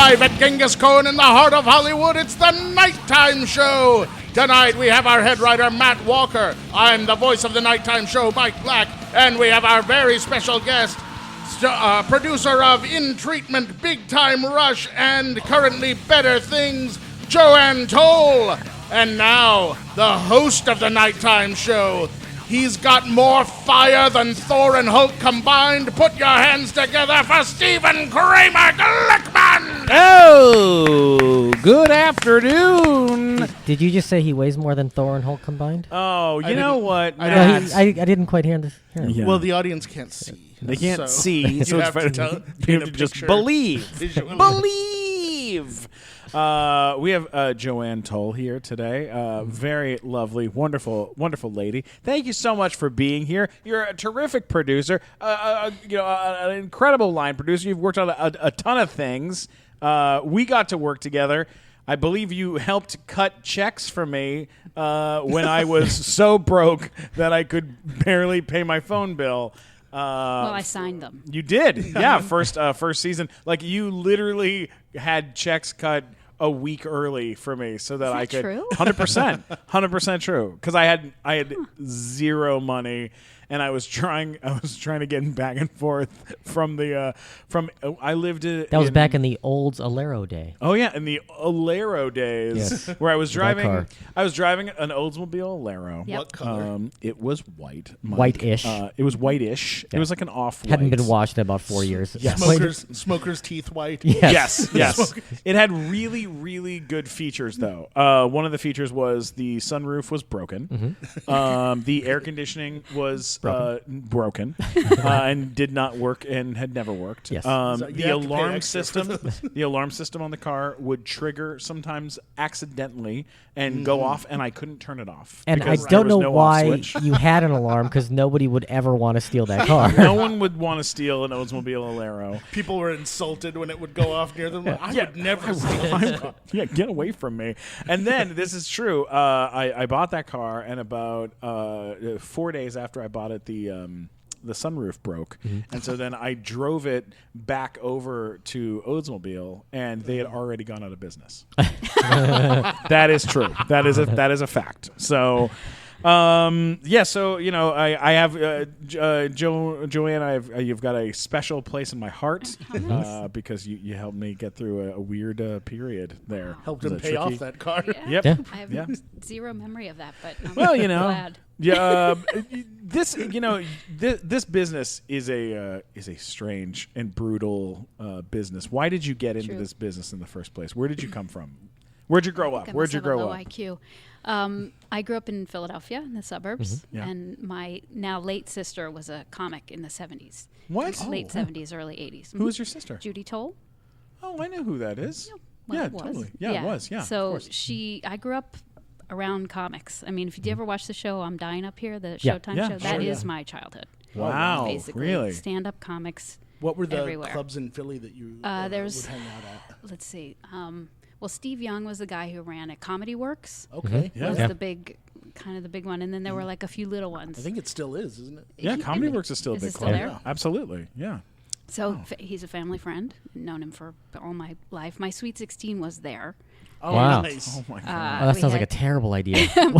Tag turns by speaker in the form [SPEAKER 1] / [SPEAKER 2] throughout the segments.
[SPEAKER 1] Live at Genghis Cohen in the heart of Hollywood, it's the Nighttime Show. Tonight we have our head writer, Matt Walker. I'm the voice of the Nighttime Show, Mike Black. And we have our very special guest, producer of In Treatment, Big Time Rush, and currently Better Things, Joanne Toll. And now, the host of the Nighttime Show. He's got more fire than Thor and Hulk combined. Put your hands together for Stephen Kramer Glickman!
[SPEAKER 2] Oh, good afternoon.
[SPEAKER 3] Did you just say he weighs more than Thor and Hulk combined?
[SPEAKER 2] Oh, you know what?
[SPEAKER 3] I didn't quite hear this.
[SPEAKER 2] Yeah.
[SPEAKER 1] Well, the audience can't see.
[SPEAKER 2] They can't see, so
[SPEAKER 1] you
[SPEAKER 2] it's
[SPEAKER 1] have
[SPEAKER 2] better
[SPEAKER 1] to
[SPEAKER 2] you have to just believe.
[SPEAKER 1] Visually.
[SPEAKER 2] Believe! We have Joanne Toll here today. Very lovely, wonderful, wonderful lady. Thank you so much for being here. You're a terrific producer. An incredible line producer. You've worked on a ton of things. We got to work together. I believe you helped cut checks for me when I was so broke that I could barely pay my phone bill.
[SPEAKER 4] Well, I signed them.
[SPEAKER 2] You did, yeah. First season, like you literally had checks cut a week early for me so that I could.
[SPEAKER 4] True?
[SPEAKER 2] 100% true. Because I had zero money. And I was trying to get back and forth from I lived in.
[SPEAKER 3] That was back in the old Alero day.
[SPEAKER 2] Oh yeah, in the Alero days,
[SPEAKER 3] yes.
[SPEAKER 2] where I was driving.
[SPEAKER 3] car.
[SPEAKER 2] I was driving an Oldsmobile Alero.
[SPEAKER 4] Yep.
[SPEAKER 1] What color?
[SPEAKER 2] It was white. Mike.
[SPEAKER 3] White-ish.
[SPEAKER 2] It was whitish.
[SPEAKER 3] Yeah.
[SPEAKER 2] It was like an off-white.
[SPEAKER 3] Hadn't been washed in about 4 years.
[SPEAKER 2] Yes.
[SPEAKER 1] Smoker's teeth white.
[SPEAKER 3] Yes.
[SPEAKER 2] Yes. It had really, really good features, though. One of the features was the sunroof was broken.
[SPEAKER 3] Mm-hmm.
[SPEAKER 2] The air conditioning was broken and did not work and had never worked.
[SPEAKER 3] Yes.
[SPEAKER 2] The alarm system on the car would trigger sometimes accidentally and go off, and I couldn't turn it off.
[SPEAKER 3] And I
[SPEAKER 2] because
[SPEAKER 3] don't
[SPEAKER 2] there was
[SPEAKER 3] know
[SPEAKER 2] no off
[SPEAKER 3] why
[SPEAKER 2] switch.
[SPEAKER 3] you had an alarm, because nobody would ever want to steal that car.
[SPEAKER 2] No one would want to steal an Oldsmobile Alero.
[SPEAKER 1] People were insulted when it would go off near them. I would never steal this car.
[SPEAKER 2] Yeah, get away from me. And then, this is true, I bought that car, and about 4 days after I bought it, the sunroof broke. And so then I drove it back over to Oldsmobile, and they had already gone out of business. That is true. That is a fact. So... so I have Joanne. You've got a special place in my heart because you helped me get through a weird period there.
[SPEAKER 1] Helped him pay off that car.
[SPEAKER 2] Yep.
[SPEAKER 3] Yeah.
[SPEAKER 4] I have zero memory of that, but I'm
[SPEAKER 2] Well,
[SPEAKER 4] glad.
[SPEAKER 2] Yeah. This business is a strange and brutal business. Why did you get into this business in the first place? Where did you come from? Where'd you grow up? Where'd you grow up?
[SPEAKER 4] IQ. I grew up in Philadelphia in the suburbs, and my now late sister was a comic in the 70s.
[SPEAKER 2] What?
[SPEAKER 4] Late 70s, early 80s.
[SPEAKER 2] Who was your sister?
[SPEAKER 4] Judy Toll.
[SPEAKER 2] Oh, I know who that is.
[SPEAKER 4] Well,
[SPEAKER 2] Yeah,
[SPEAKER 4] it was.
[SPEAKER 2] totally. Yeah, it was. Yeah. of
[SPEAKER 4] So
[SPEAKER 2] course.
[SPEAKER 4] I grew up around comics. I mean, if you ever watch the show I'm Dying Up Here, the
[SPEAKER 3] Yeah.
[SPEAKER 4] Showtime
[SPEAKER 2] Yeah,
[SPEAKER 4] show,
[SPEAKER 2] sure,
[SPEAKER 4] that is my childhood.
[SPEAKER 2] Wow,
[SPEAKER 4] Basically,
[SPEAKER 2] really?
[SPEAKER 4] stand-up comics.
[SPEAKER 1] What were the
[SPEAKER 4] Everywhere.
[SPEAKER 1] clubs in Philly that you would
[SPEAKER 4] there's-
[SPEAKER 1] hang out at?
[SPEAKER 4] Let's see. Well, Steve Young was the guy who ran at Comedy Works.
[SPEAKER 1] Okay.
[SPEAKER 2] Yeah.
[SPEAKER 4] Was the big one, and then there were like a few little ones.
[SPEAKER 1] I think it still is, isn't it?
[SPEAKER 2] Yeah, Comedy Works is still a
[SPEAKER 4] Is
[SPEAKER 2] big
[SPEAKER 4] it still
[SPEAKER 2] club.
[SPEAKER 4] there?
[SPEAKER 2] Absolutely. Yeah.
[SPEAKER 4] So he's a family friend. Known him for all my life. My Sweet 16 was there.
[SPEAKER 1] Oh,
[SPEAKER 3] Wow.
[SPEAKER 1] nice.
[SPEAKER 2] Oh my god.
[SPEAKER 3] Oh, that
[SPEAKER 4] we
[SPEAKER 3] sounds like a
[SPEAKER 4] had-
[SPEAKER 3] terrible idea.
[SPEAKER 4] It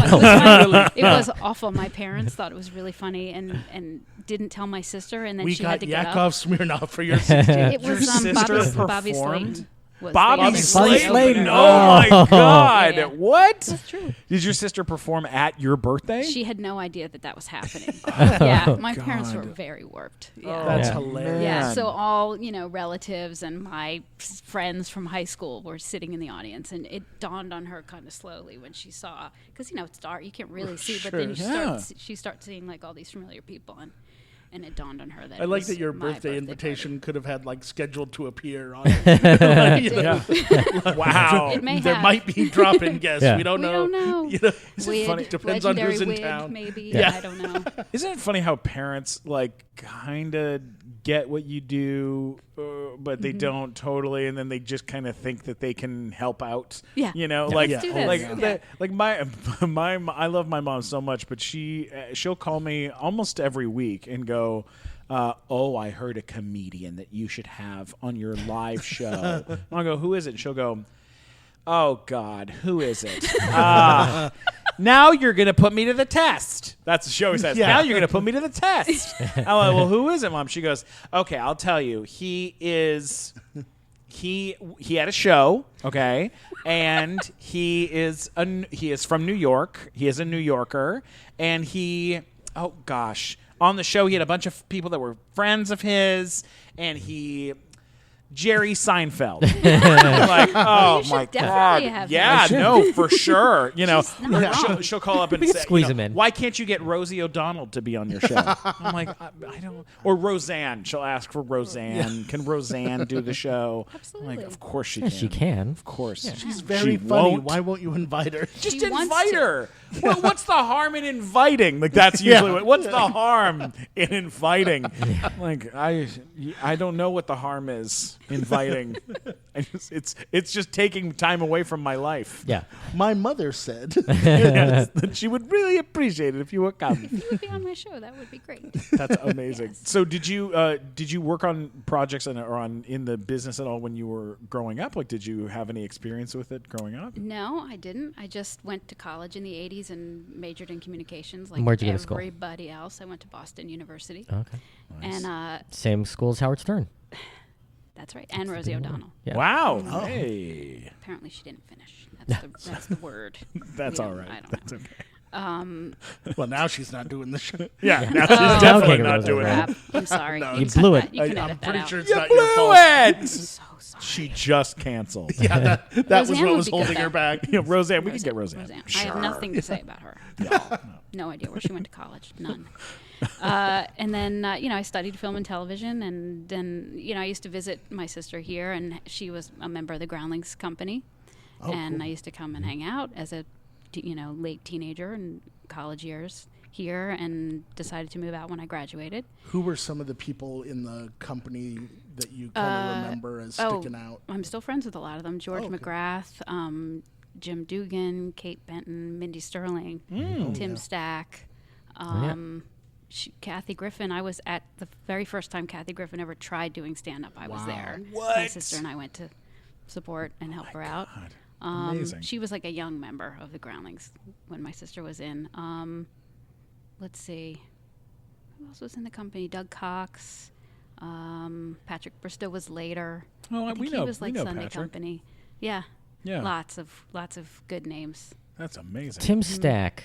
[SPEAKER 4] was awful. My parents thought it was really funny and didn't tell my sister, and then
[SPEAKER 1] We
[SPEAKER 4] she
[SPEAKER 1] got
[SPEAKER 4] had to get up.
[SPEAKER 1] Yakov Smirnoff for your 16.
[SPEAKER 4] It
[SPEAKER 2] Your
[SPEAKER 4] was
[SPEAKER 2] sister
[SPEAKER 4] Bobby
[SPEAKER 2] performed?
[SPEAKER 4] Slayton. Was
[SPEAKER 2] Bobby
[SPEAKER 4] the
[SPEAKER 2] Slayton.
[SPEAKER 3] Slayton.
[SPEAKER 2] Oh my
[SPEAKER 3] Oh.
[SPEAKER 2] god.
[SPEAKER 4] Yeah.
[SPEAKER 2] What?
[SPEAKER 4] That's true.
[SPEAKER 2] Did your sister perform at your birthday?
[SPEAKER 4] She had no idea that was happening. Yeah, my parents were
[SPEAKER 2] God.
[SPEAKER 4] very warped. Yeah.
[SPEAKER 1] That's
[SPEAKER 3] Yeah.
[SPEAKER 1] hilarious.
[SPEAKER 4] Yeah,
[SPEAKER 2] Man.
[SPEAKER 4] so all, relatives and my friends from high school were sitting in the audience, and it dawned on her kind of slowly when she saw, because, it's dark, you can't really see, but then she starts seeing, like, all these familiar people, and it dawned on her that
[SPEAKER 1] I
[SPEAKER 4] it
[SPEAKER 1] like
[SPEAKER 4] was
[SPEAKER 1] that your
[SPEAKER 4] my
[SPEAKER 1] birthday invitation
[SPEAKER 4] party.
[SPEAKER 1] could have had like scheduled to appear on it.
[SPEAKER 2] Yeah. Wow.
[SPEAKER 4] It may
[SPEAKER 1] There
[SPEAKER 4] have.
[SPEAKER 1] might be drop-in guests.
[SPEAKER 3] Yeah.
[SPEAKER 1] We don't
[SPEAKER 4] We
[SPEAKER 1] know.
[SPEAKER 4] don't know.
[SPEAKER 1] It's
[SPEAKER 4] Wid,
[SPEAKER 1] funny. Depends on who's in
[SPEAKER 4] legendary
[SPEAKER 1] town.
[SPEAKER 4] Wid, maybe.
[SPEAKER 1] Yeah.
[SPEAKER 4] I don't know.
[SPEAKER 2] Isn't it funny how parents kind of get what you do, but they don't totally, and then they just kind of think that they can help out.
[SPEAKER 4] Yeah.
[SPEAKER 2] Like
[SPEAKER 4] Let's do this.
[SPEAKER 2] like
[SPEAKER 4] Yeah.
[SPEAKER 2] like my I love my mom so much, but she'll call me almost every week and go, oh, I heard a comedian that you should have on your live show. I'll go, who is it? And she'll go, oh, God, who is it? Now you're going to put me to the test. That's what she always says. Now you're going to put me to the test. I'm like, well, who is it, Mom? She goes, okay, I'll tell you. He had a show, okay, and he is from New York. He is a New Yorker, and oh gosh, on the show he had a bunch of people that were friends of his, and Jerry Seinfeld. Like, oh my God. Yeah, no, for sure. You know, she'll call up and say,
[SPEAKER 3] squeeze him in.
[SPEAKER 2] Why can't you get Rosie O'Donnell to be on your show? I'm like, I don't. Or Roseanne. She'll ask for Roseanne. Yeah. Can Roseanne do the show?
[SPEAKER 4] Absolutely.
[SPEAKER 2] I'm like, of course she can.
[SPEAKER 3] She can.
[SPEAKER 2] Of course. Yeah.
[SPEAKER 1] She's very funny. Why won't you invite her?
[SPEAKER 2] Just invite her. What's the harm in inviting? Like, that's usually what's the harm in inviting? Like, I don't know what the harm is inviting. It's just taking time away from my life.
[SPEAKER 3] Yeah.
[SPEAKER 1] My mother said
[SPEAKER 2] that she would really appreciate it if you would come.
[SPEAKER 4] If you would be on my show, that would be great.
[SPEAKER 2] That's amazing.
[SPEAKER 4] Yes.
[SPEAKER 2] So did you work on projects in the business at all when you were growing up? Like, did you have any experience with it growing up?
[SPEAKER 4] No, I didn't. I just went to college in the 80s and majored in communications like
[SPEAKER 3] Where'd you go to school?
[SPEAKER 4] Everybody else. I went to Boston University.
[SPEAKER 3] Okay.
[SPEAKER 4] Nice. And
[SPEAKER 3] same school as Howard Stern.
[SPEAKER 4] That's right. And Rosie O'Donnell.
[SPEAKER 3] Yeah.
[SPEAKER 2] Wow. Oh. Hey.
[SPEAKER 4] Apparently she didn't finish. That's the word.
[SPEAKER 2] That's all right.
[SPEAKER 4] I don't
[SPEAKER 2] That's
[SPEAKER 4] know.
[SPEAKER 2] okay.
[SPEAKER 1] well, now she's not doing the show.
[SPEAKER 2] Yeah, now she's definitely not doing
[SPEAKER 4] crap.
[SPEAKER 2] it.
[SPEAKER 4] I'm sorry.
[SPEAKER 1] No,
[SPEAKER 3] you blew it.
[SPEAKER 4] You can
[SPEAKER 1] I'm
[SPEAKER 4] edit that
[SPEAKER 1] pretty
[SPEAKER 4] out.
[SPEAKER 1] sure it's
[SPEAKER 2] You
[SPEAKER 1] not your
[SPEAKER 2] blew
[SPEAKER 1] fault.
[SPEAKER 2] it.
[SPEAKER 4] I'm so sorry.
[SPEAKER 2] She just canceled.
[SPEAKER 1] Yeah, that was
[SPEAKER 4] Roseanne
[SPEAKER 1] what
[SPEAKER 4] would
[SPEAKER 1] was
[SPEAKER 4] be good
[SPEAKER 1] holding
[SPEAKER 4] then.
[SPEAKER 1] her back.
[SPEAKER 2] Yeah, Roseanne. We can get Roseanne.
[SPEAKER 4] I have nothing to say about her. No idea where she went to college. None. And then, I studied film and television. And then, I used to visit my sister here. And she was a member of the Groundlings Company. And
[SPEAKER 1] cool.
[SPEAKER 4] I used to come and hang out as a, late teenager and college years here. And decided to move out when I graduated.
[SPEAKER 1] Who were some of the people in the company that you kind of remember as sticking out?
[SPEAKER 4] I'm still friends with a lot of them. George McGrath, Jim Dugan, Kate Benton, Mindy Sterling, Tim Stack, Kathy Griffin. I was at the very first time Kathy Griffin ever tried doing stand-up. I was there.
[SPEAKER 2] What?
[SPEAKER 4] My sister and I went to support and help her out.
[SPEAKER 2] Amazing.
[SPEAKER 4] She was like a young member of the Groundlings when my sister was in. Let's see. Who else was in the company? Doug Cox. Patrick Bristow was later.
[SPEAKER 2] Oh,
[SPEAKER 4] I think
[SPEAKER 2] we know.
[SPEAKER 4] He was like
[SPEAKER 2] we know
[SPEAKER 4] Sunday
[SPEAKER 2] Patrick.
[SPEAKER 4] Company. Yeah.
[SPEAKER 2] Yeah.
[SPEAKER 4] Lots of good names.
[SPEAKER 2] That's amazing.
[SPEAKER 3] Tim Stack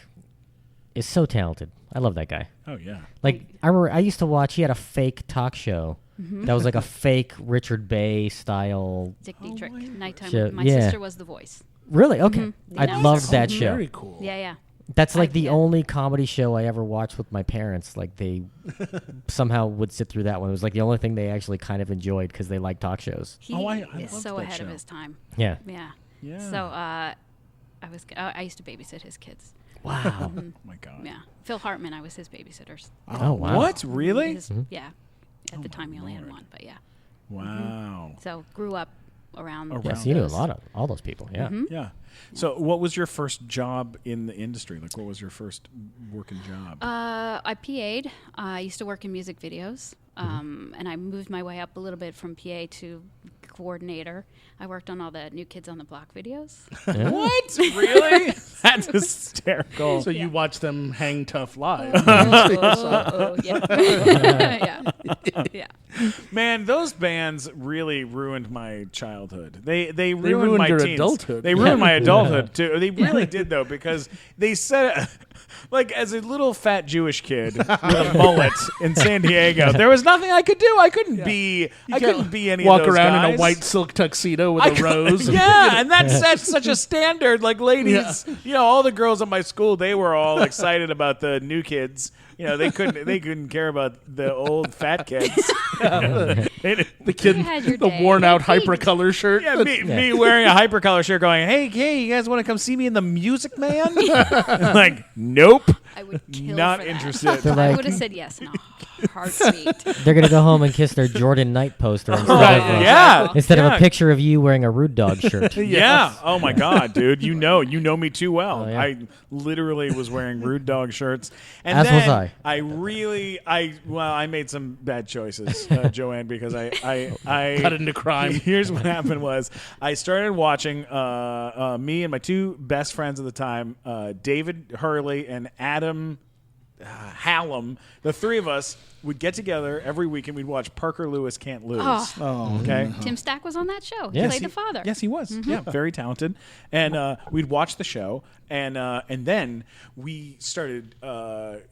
[SPEAKER 3] is so talented. I love that guy.
[SPEAKER 2] Oh yeah.
[SPEAKER 3] Like, I remember I used to watch, he had a fake talk show that was like a fake Richard Bay style.
[SPEAKER 4] Dick Dietrich, nighttime.
[SPEAKER 3] Show.
[SPEAKER 4] My
[SPEAKER 3] Yeah.
[SPEAKER 4] sister was the voice.
[SPEAKER 3] Really? Okay. I
[SPEAKER 4] Yeah.
[SPEAKER 3] loved that show.
[SPEAKER 1] Very cool.
[SPEAKER 4] Yeah.
[SPEAKER 3] That's like the
[SPEAKER 4] yeah.
[SPEAKER 3] only comedy show I ever watched with my parents. Like, they somehow would sit through that one. It was like the only thing they actually kind of enjoyed because they like talk shows.
[SPEAKER 4] He
[SPEAKER 2] I
[SPEAKER 4] is
[SPEAKER 2] loved
[SPEAKER 4] so
[SPEAKER 2] that
[SPEAKER 4] ahead of
[SPEAKER 2] show.
[SPEAKER 4] his time.
[SPEAKER 3] Yeah.
[SPEAKER 4] Yeah.
[SPEAKER 2] Yeah.
[SPEAKER 4] So I used to babysit his kids.
[SPEAKER 3] Wow.
[SPEAKER 2] Oh my God.
[SPEAKER 4] Yeah. Phil Hartman, I was his babysitters.
[SPEAKER 3] Oh, wow.
[SPEAKER 2] What? Really?
[SPEAKER 4] Yeah. At the time, he only had one, but yeah.
[SPEAKER 2] Wow.
[SPEAKER 4] So grew up around.
[SPEAKER 2] Around
[SPEAKER 3] Yes, you knew a
[SPEAKER 4] those.
[SPEAKER 3] lot of all those people. Yeah.
[SPEAKER 2] Yeah. So, what was your first job in the industry? Like, what was your first working job?
[SPEAKER 4] I PA'd. I used to work in music videos, and I moved my way up a little bit from PA to coordinator. I worked on all the New Kids on the Block videos.
[SPEAKER 2] What? Really? That's hysterical.
[SPEAKER 1] So you watch them hang tough live.
[SPEAKER 4] Yeah. Yeah.
[SPEAKER 2] Man, those bands really ruined my childhood. They ruined
[SPEAKER 1] ruined
[SPEAKER 2] my
[SPEAKER 1] your
[SPEAKER 2] teens.
[SPEAKER 1] adulthood.
[SPEAKER 2] They ruined my adulthood too. They really did though, because they said, like, as a little fat Jewish kid with a mullet in San Diego, there was nothing I could do. I couldn't be. I couldn't be any
[SPEAKER 1] Walk
[SPEAKER 2] of those
[SPEAKER 1] around
[SPEAKER 2] guys.
[SPEAKER 1] in a white silk tuxedo with a rose.
[SPEAKER 2] Yeah, and that sets such a standard. Like, ladies, all the girls at my school, they were all excited about the new kids. They couldn't care about the old fat kids.
[SPEAKER 1] The kid,
[SPEAKER 4] had your
[SPEAKER 1] the
[SPEAKER 4] day.
[SPEAKER 1] worn out
[SPEAKER 4] Hey, Pete.
[SPEAKER 1] hypercolor shirt.
[SPEAKER 2] Yeah, me wearing a hypercolor shirt going, hey, you guys want to come see me in the Music Man? Like, nope.
[SPEAKER 4] I would kill
[SPEAKER 2] Not
[SPEAKER 4] for that.
[SPEAKER 2] interested.
[SPEAKER 3] They're
[SPEAKER 4] I
[SPEAKER 3] like-
[SPEAKER 4] would have said yes in a Heartbeat.
[SPEAKER 3] They're gonna go home and kiss their Jordan Knight poster instead
[SPEAKER 2] Right.
[SPEAKER 3] instead of
[SPEAKER 2] Yeah.
[SPEAKER 3] a picture of you wearing a Rude Dog shirt.
[SPEAKER 2] Yeah. Oh my God, dude. You know me too well.
[SPEAKER 3] Oh, yeah.
[SPEAKER 2] I literally was wearing Rude Dog shirts. And
[SPEAKER 3] As
[SPEAKER 2] then
[SPEAKER 3] was I.
[SPEAKER 2] I made some bad choices, Joanne, because I
[SPEAKER 1] Got into crime.
[SPEAKER 2] Here's what happened was I started watching me and my two best friends at the time, David Hurley and Adam Hallam. The three of us would get together every week and we'd watch Parker Lewis Can't Lose.
[SPEAKER 1] Oh,
[SPEAKER 2] Okay.
[SPEAKER 4] Tim Stack was on that show. He
[SPEAKER 3] Yes.
[SPEAKER 4] played the father.
[SPEAKER 2] Yes, he was. Yeah, very talented. And we'd watch the show, and then we started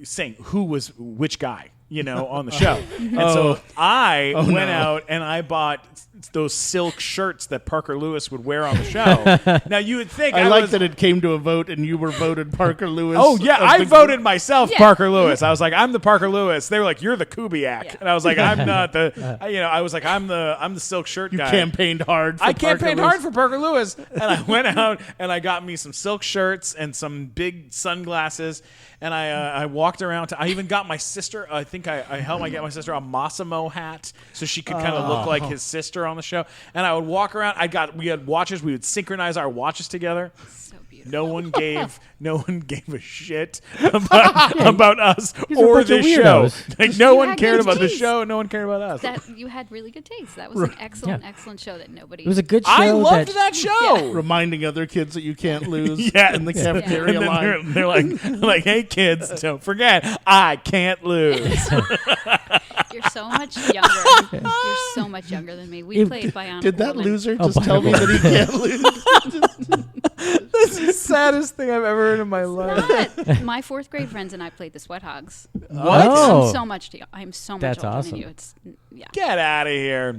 [SPEAKER 2] saying who was which guy, on the show. And so I went out and I bought those silk shirts that Parker Lewis would wear on the show. Now you would think
[SPEAKER 1] I like that it came to a vote and you were voted Parker Lewis.
[SPEAKER 2] Oh yeah,
[SPEAKER 1] of
[SPEAKER 2] I
[SPEAKER 1] the
[SPEAKER 2] voted
[SPEAKER 1] group.
[SPEAKER 2] myself
[SPEAKER 4] Yeah.
[SPEAKER 2] Parker Lewis. I was like, I'm the Parker Lewis. They were like, you're the Kubiak,
[SPEAKER 4] Yeah.
[SPEAKER 2] and I was like, I'm not the. I was like, I'm the silk shirt
[SPEAKER 1] You
[SPEAKER 2] guy.
[SPEAKER 1] campaigned hard. For
[SPEAKER 2] I
[SPEAKER 1] Parker
[SPEAKER 2] campaigned
[SPEAKER 1] Lewis.
[SPEAKER 2] hard for Parker Lewis, and I went out and I got me some silk shirts and some big sunglasses, and I walked around. I even got my sister. I think I helped get my sister a Massimo hat so she could kind of look like his sister on the show. And I would walk around. We had watches. We would synchronize our watches together.
[SPEAKER 4] So beautiful.
[SPEAKER 2] No one gave a shit about us
[SPEAKER 3] These are a
[SPEAKER 2] or
[SPEAKER 3] bunch of
[SPEAKER 2] this show.
[SPEAKER 3] weirdos.
[SPEAKER 2] Like no
[SPEAKER 4] You
[SPEAKER 2] one
[SPEAKER 4] had
[SPEAKER 2] cared
[SPEAKER 4] good
[SPEAKER 2] about the
[SPEAKER 4] taste.
[SPEAKER 2] show. No one cared about us.
[SPEAKER 4] That you had really good taste. That was an excellent,
[SPEAKER 3] Yeah.
[SPEAKER 4] excellent show that nobody.
[SPEAKER 3] It was a good show.
[SPEAKER 2] I loved that show.
[SPEAKER 1] reminding other kids that you can't lose
[SPEAKER 2] Yeah.
[SPEAKER 1] in the
[SPEAKER 2] And
[SPEAKER 1] cafeteria
[SPEAKER 2] then
[SPEAKER 1] line.
[SPEAKER 2] they're like, hey kids, don't forget, I can't lose.
[SPEAKER 4] You're so much younger. You're so much younger than me. We played Bionic
[SPEAKER 1] Did that
[SPEAKER 4] Woman.
[SPEAKER 1] loser
[SPEAKER 3] Oh,
[SPEAKER 1] just tell me that he can't lose?
[SPEAKER 2] That's the saddest thing I've ever heard in my life.
[SPEAKER 4] But my fourth grade friends and I played the Sweat Hogs.
[SPEAKER 2] What?
[SPEAKER 3] Oh.
[SPEAKER 4] I'm so much. I'm so much
[SPEAKER 3] That's
[SPEAKER 4] older
[SPEAKER 3] awesome.
[SPEAKER 4] than you. It's yeah.
[SPEAKER 2] Get out of here.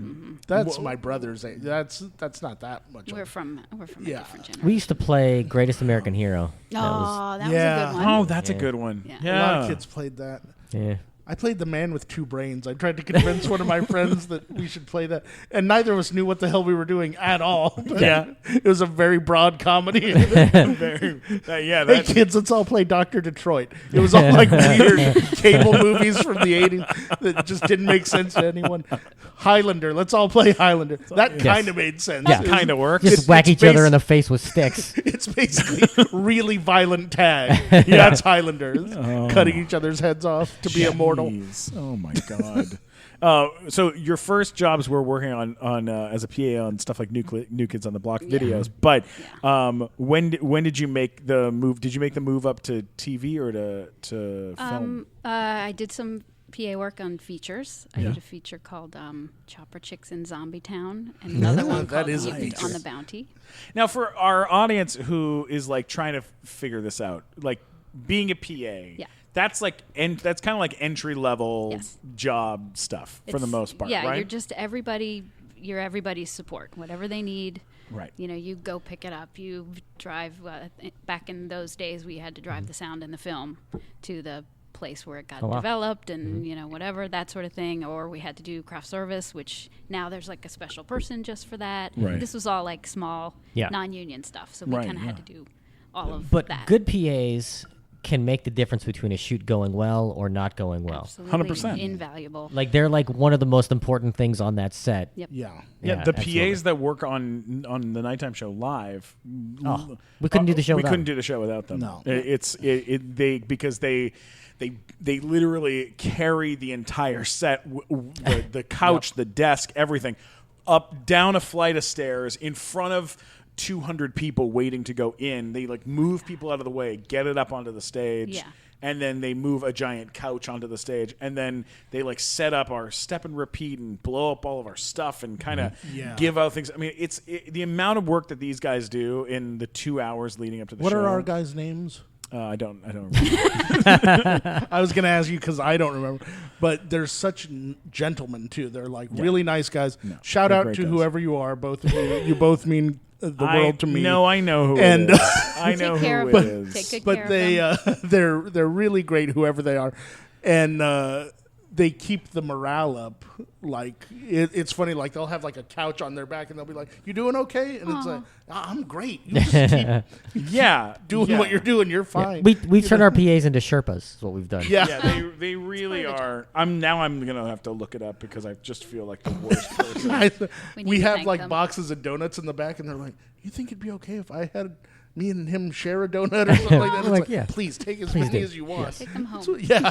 [SPEAKER 1] That's my brother's age. That's not that much.
[SPEAKER 4] We're from a
[SPEAKER 1] Yeah.
[SPEAKER 4] different generation.
[SPEAKER 3] We used to play Greatest American Hero.
[SPEAKER 4] Oh, that was
[SPEAKER 1] Yeah.
[SPEAKER 4] a good one.
[SPEAKER 2] Oh, that's a
[SPEAKER 3] Yeah.
[SPEAKER 2] good one.
[SPEAKER 4] Yeah.
[SPEAKER 1] A lot of kids played that.
[SPEAKER 3] Yeah.
[SPEAKER 1] I played the man with two brains. I tried to convince one of my friends that we should play that, and neither of us knew what the hell we were doing at all. But
[SPEAKER 2] Yeah.
[SPEAKER 1] it was a very broad comedy.
[SPEAKER 2] Very,
[SPEAKER 1] Hey
[SPEAKER 2] that's
[SPEAKER 1] kids, let's all play Dr. Detroit. It was all like weird cable movies from the 80s that just didn't make sense to anyone. Highlander, let's all play Highlander. That kind of made sense.
[SPEAKER 3] Yeah.
[SPEAKER 1] It was-
[SPEAKER 2] kind of works.
[SPEAKER 3] Just whack
[SPEAKER 1] it's
[SPEAKER 3] each other in the face with sticks.
[SPEAKER 1] It's basically really violent tag. That's Highlanders. Cutting each other's heads off to be immortal.
[SPEAKER 2] Jeez. Oh my god. So your first jobs were working on as a PA on stuff like New Kids on the Block videos. But when did you make the move? Did you make the move up to TV or to film?
[SPEAKER 4] I did some PA work on features. I did a feature called Chopper Chicks in Zombie Town, and another one
[SPEAKER 1] that
[SPEAKER 4] called
[SPEAKER 1] is a
[SPEAKER 4] Mutant
[SPEAKER 1] feature.
[SPEAKER 4] on the Bounty.
[SPEAKER 2] Now, for our audience who is like trying to figure this out, like being a PA, that's like that's kind of like entry level
[SPEAKER 4] Yes.
[SPEAKER 2] job stuff for the
[SPEAKER 4] It's-
[SPEAKER 2] most part,
[SPEAKER 4] yeah,
[SPEAKER 2] right?
[SPEAKER 4] you're just you're everybody's support. Whatever they need,
[SPEAKER 2] Right.
[SPEAKER 4] you go pick it up. You drive. Back in those days, we had to drive the sound and the film to the place where it got
[SPEAKER 3] Oh, wow.
[SPEAKER 4] developed, and whatever, that sort of thing. Or we had to do craft service, which now there's like a special person just for that.
[SPEAKER 2] Right.
[SPEAKER 4] This was all like small,
[SPEAKER 3] Yeah.
[SPEAKER 4] non-union stuff, so we
[SPEAKER 2] Right,
[SPEAKER 4] kind of had
[SPEAKER 2] yeah.
[SPEAKER 4] to do all of
[SPEAKER 3] But
[SPEAKER 4] that.
[SPEAKER 3] good PAs can make the difference between a shoot going well or not going well.
[SPEAKER 4] Absolutely
[SPEAKER 2] 100%.
[SPEAKER 4] invaluable.
[SPEAKER 3] Like they're like one of the most important things on that set.
[SPEAKER 4] Yep.
[SPEAKER 1] Yeah.
[SPEAKER 2] Yeah, the
[SPEAKER 3] absolutely.
[SPEAKER 2] PAs that work on the nighttime show live.
[SPEAKER 3] Oh, we couldn't do the show
[SPEAKER 2] We
[SPEAKER 3] without
[SPEAKER 2] couldn't
[SPEAKER 3] them.
[SPEAKER 2] do the show without them.
[SPEAKER 1] No.
[SPEAKER 2] Because they literally carry the entire set, the couch, the desk, everything, up down a flight of stairs in front of 200 people waiting to go in. They like move people out of the way, get it up onto the stage.
[SPEAKER 4] Yeah.
[SPEAKER 2] And then they move a giant couch onto the stage, and then they like set up our step and repeat and blow up all of our stuff and kind of give out things. I mean, it's the amount of work that these guys do in the 2 hours leading up to the
[SPEAKER 1] What
[SPEAKER 2] show.
[SPEAKER 1] are our guys' names?
[SPEAKER 2] I don't remember.
[SPEAKER 1] I was going to ask you because I don't remember. But they're such gentlemen, too. They're like really nice guys. Shout
[SPEAKER 2] they're
[SPEAKER 1] out
[SPEAKER 2] great
[SPEAKER 1] to
[SPEAKER 2] guys.
[SPEAKER 1] whoever you are, both of you. You both mean the world to me.
[SPEAKER 2] No, I know who
[SPEAKER 1] And-
[SPEAKER 2] it is. I know
[SPEAKER 4] Take care
[SPEAKER 2] who
[SPEAKER 4] of
[SPEAKER 2] it
[SPEAKER 4] them.
[SPEAKER 2] is.
[SPEAKER 4] Take good
[SPEAKER 1] But
[SPEAKER 4] care
[SPEAKER 1] they
[SPEAKER 4] of them.
[SPEAKER 1] they're really great, whoever they are. And they keep the morale up. Like it's funny. Like they'll have like a couch on their back, and they'll be like, "You doing okay?" And it's like, "I'm great. You just keep doing what you're doing. You're fine."
[SPEAKER 3] We've turned our PAs into Sherpas. Is what we've done.
[SPEAKER 2] Yeah, they really are. I'm gonna have to look it up because I just feel like the worst person.
[SPEAKER 1] We have like boxes of donuts in the back, and they're like, "You think it'd be okay if I had me and him share a donut or something like that?" It's
[SPEAKER 3] Like,
[SPEAKER 1] like, please take as many as you want.
[SPEAKER 4] Take them home.
[SPEAKER 1] So, yeah,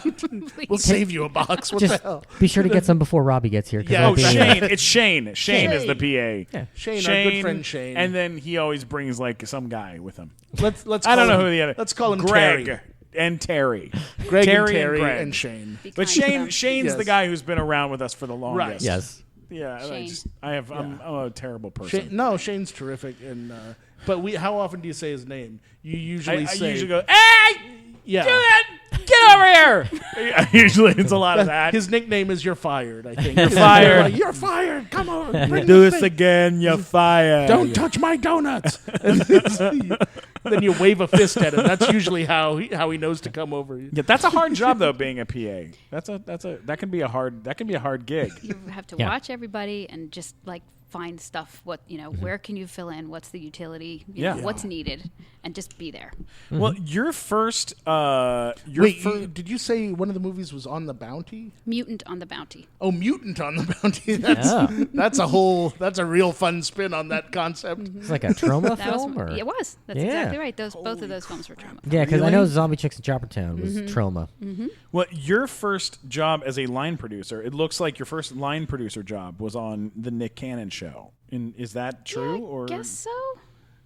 [SPEAKER 1] we'll save you a box. What the
[SPEAKER 3] Just
[SPEAKER 1] hell?
[SPEAKER 3] be sure to get some before Robbie gets here. 'Cause
[SPEAKER 1] Yeah.
[SPEAKER 3] that'll
[SPEAKER 2] Oh,
[SPEAKER 3] be-
[SPEAKER 2] Shane. It's Shane. Shane is the PA.
[SPEAKER 3] Yeah.
[SPEAKER 1] Shane, our good friend Shane.
[SPEAKER 2] And then he always brings like some guy with him.
[SPEAKER 1] let's
[SPEAKER 2] I don't
[SPEAKER 1] call
[SPEAKER 2] know
[SPEAKER 1] him-
[SPEAKER 2] who the other.
[SPEAKER 1] Let's call him
[SPEAKER 2] Greg
[SPEAKER 1] Terry.
[SPEAKER 2] and Terry.
[SPEAKER 1] Greg
[SPEAKER 2] Terry
[SPEAKER 1] and
[SPEAKER 2] Greg.
[SPEAKER 1] and Shane.
[SPEAKER 4] Be
[SPEAKER 2] But
[SPEAKER 4] kind to them.
[SPEAKER 2] Shane's
[SPEAKER 1] Yes.
[SPEAKER 2] the guy who's been around with us for the longest.
[SPEAKER 1] Right.
[SPEAKER 3] Yes.
[SPEAKER 2] Yeah.
[SPEAKER 4] Shane.
[SPEAKER 2] I'm a terrible person.
[SPEAKER 1] Shane's terrific. And but how often do you say his name? You usually
[SPEAKER 2] I
[SPEAKER 1] say.
[SPEAKER 2] usually go, "Hey,
[SPEAKER 1] yeah.
[SPEAKER 2] do it! Get over here!" Usually it's a lot of that.
[SPEAKER 1] His nickname is "You're fired." I think
[SPEAKER 2] You're fired.
[SPEAKER 1] Like, "You're fired. Come on, bring
[SPEAKER 2] Do
[SPEAKER 1] the
[SPEAKER 2] this
[SPEAKER 1] thing.
[SPEAKER 2] again, you're fired.
[SPEAKER 1] Don't touch my donuts." And then you wave a fist at him. That's usually how he knows to come over.
[SPEAKER 2] Yeah, that's a hard job though, being a PA. That can be a hard gig.
[SPEAKER 4] You have to
[SPEAKER 3] Yeah.
[SPEAKER 4] watch everybody and just like find stuff. What where can you fill in? What's the utility? You
[SPEAKER 2] Yeah.
[SPEAKER 4] know, what's needed, and just be there.
[SPEAKER 2] Well, your first,
[SPEAKER 1] Wait, did you say one of the movies was On the Bounty?
[SPEAKER 4] Mutant on the Bounty.
[SPEAKER 1] Oh, Mutant on the Bounty. That's a real fun spin on that concept.
[SPEAKER 3] It's like a trauma
[SPEAKER 4] That was
[SPEAKER 3] film, or
[SPEAKER 4] it was. That's
[SPEAKER 3] Yeah.
[SPEAKER 4] exactly right. Both of those films were trauma.
[SPEAKER 3] yeah, because I
[SPEAKER 1] Really?
[SPEAKER 3] know Zombie Chicks in Choppertown was trauma.
[SPEAKER 2] well, your first job as a line producer, it looks like your first line producer job was on the Nick Cannon show. And is that true?
[SPEAKER 4] Yeah, I
[SPEAKER 2] or
[SPEAKER 4] guess so.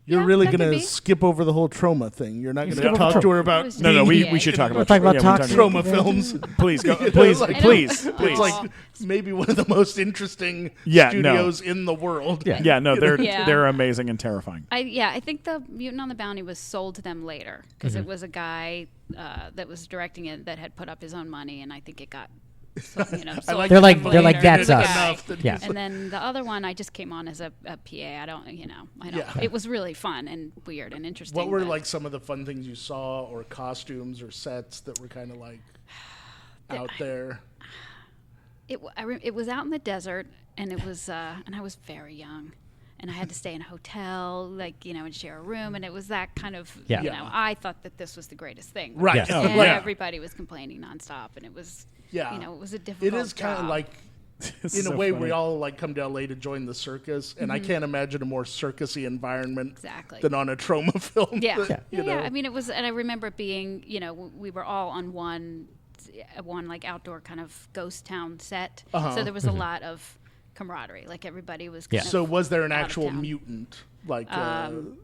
[SPEAKER 1] You're
[SPEAKER 4] Yeah,
[SPEAKER 1] really
[SPEAKER 4] that could
[SPEAKER 1] going to
[SPEAKER 4] be.
[SPEAKER 1] skip over the whole trauma thing. You're not going
[SPEAKER 3] skip
[SPEAKER 1] to
[SPEAKER 3] over
[SPEAKER 1] talk
[SPEAKER 3] trauma.
[SPEAKER 1] to her
[SPEAKER 4] It
[SPEAKER 1] about
[SPEAKER 4] was
[SPEAKER 2] no, we
[SPEAKER 4] Yeah,
[SPEAKER 2] should talk
[SPEAKER 4] we'll
[SPEAKER 2] about
[SPEAKER 3] talk about
[SPEAKER 2] yeah, we
[SPEAKER 3] toxic-
[SPEAKER 1] trauma films.
[SPEAKER 2] Please go,
[SPEAKER 1] Like-
[SPEAKER 2] please,
[SPEAKER 1] I
[SPEAKER 2] please.
[SPEAKER 1] It's like maybe one of the most interesting
[SPEAKER 2] Yeah, no.
[SPEAKER 1] studios in the world.
[SPEAKER 3] Yeah.
[SPEAKER 2] Yeah, no, they're
[SPEAKER 4] Yeah.
[SPEAKER 2] they're amazing and terrifying.
[SPEAKER 4] I think the Mutant on the Bounty was sold to them later because it was a guy that was directing it that had put up his own money, and I think it got. Sold
[SPEAKER 1] like-
[SPEAKER 3] They're
[SPEAKER 4] to
[SPEAKER 3] like-
[SPEAKER 4] them
[SPEAKER 3] they're like,
[SPEAKER 4] later.
[SPEAKER 3] "That's
[SPEAKER 4] The
[SPEAKER 3] us."
[SPEAKER 4] guy.
[SPEAKER 1] Enough that
[SPEAKER 3] Yeah.
[SPEAKER 4] And then the other one, I just came on as a PA. I don't.
[SPEAKER 1] Yeah.
[SPEAKER 4] It was really fun and weird and interesting.
[SPEAKER 1] What were
[SPEAKER 4] but
[SPEAKER 1] like some of the fun things you saw, or costumes, or sets that were kind of like out there?
[SPEAKER 4] It was out in the desert, and it was, and I was very young, and I had to stay in a hotel, like and share a room, and it was that kind of,
[SPEAKER 3] Yeah.
[SPEAKER 1] Yeah.
[SPEAKER 4] I thought that this was the greatest thing,
[SPEAKER 1] Right.
[SPEAKER 3] Yeah.
[SPEAKER 2] Oh,
[SPEAKER 4] And
[SPEAKER 2] yeah.
[SPEAKER 4] everybody was complaining nonstop, and it was,
[SPEAKER 1] Yeah.
[SPEAKER 4] it was a difficult.
[SPEAKER 1] It is kind of
[SPEAKER 4] job.
[SPEAKER 1] like,
[SPEAKER 2] This
[SPEAKER 1] in
[SPEAKER 2] is
[SPEAKER 1] a
[SPEAKER 2] so
[SPEAKER 1] way,
[SPEAKER 2] funny.
[SPEAKER 1] we all like come to LA to join the circus, and I can't imagine a more circusy environment
[SPEAKER 4] Exactly.
[SPEAKER 1] than on a trauma film.
[SPEAKER 4] Yeah.
[SPEAKER 1] that,
[SPEAKER 4] Yeah.
[SPEAKER 1] you know.
[SPEAKER 4] I mean, it was, and I remember it being, we were all on one like outdoor kind of ghost town set, so there was a lot of camaraderie. Like everybody was. Kind
[SPEAKER 3] Yeah.
[SPEAKER 1] So
[SPEAKER 4] of
[SPEAKER 1] was there an
[SPEAKER 4] out of
[SPEAKER 1] actual
[SPEAKER 4] town.
[SPEAKER 1] mutant, like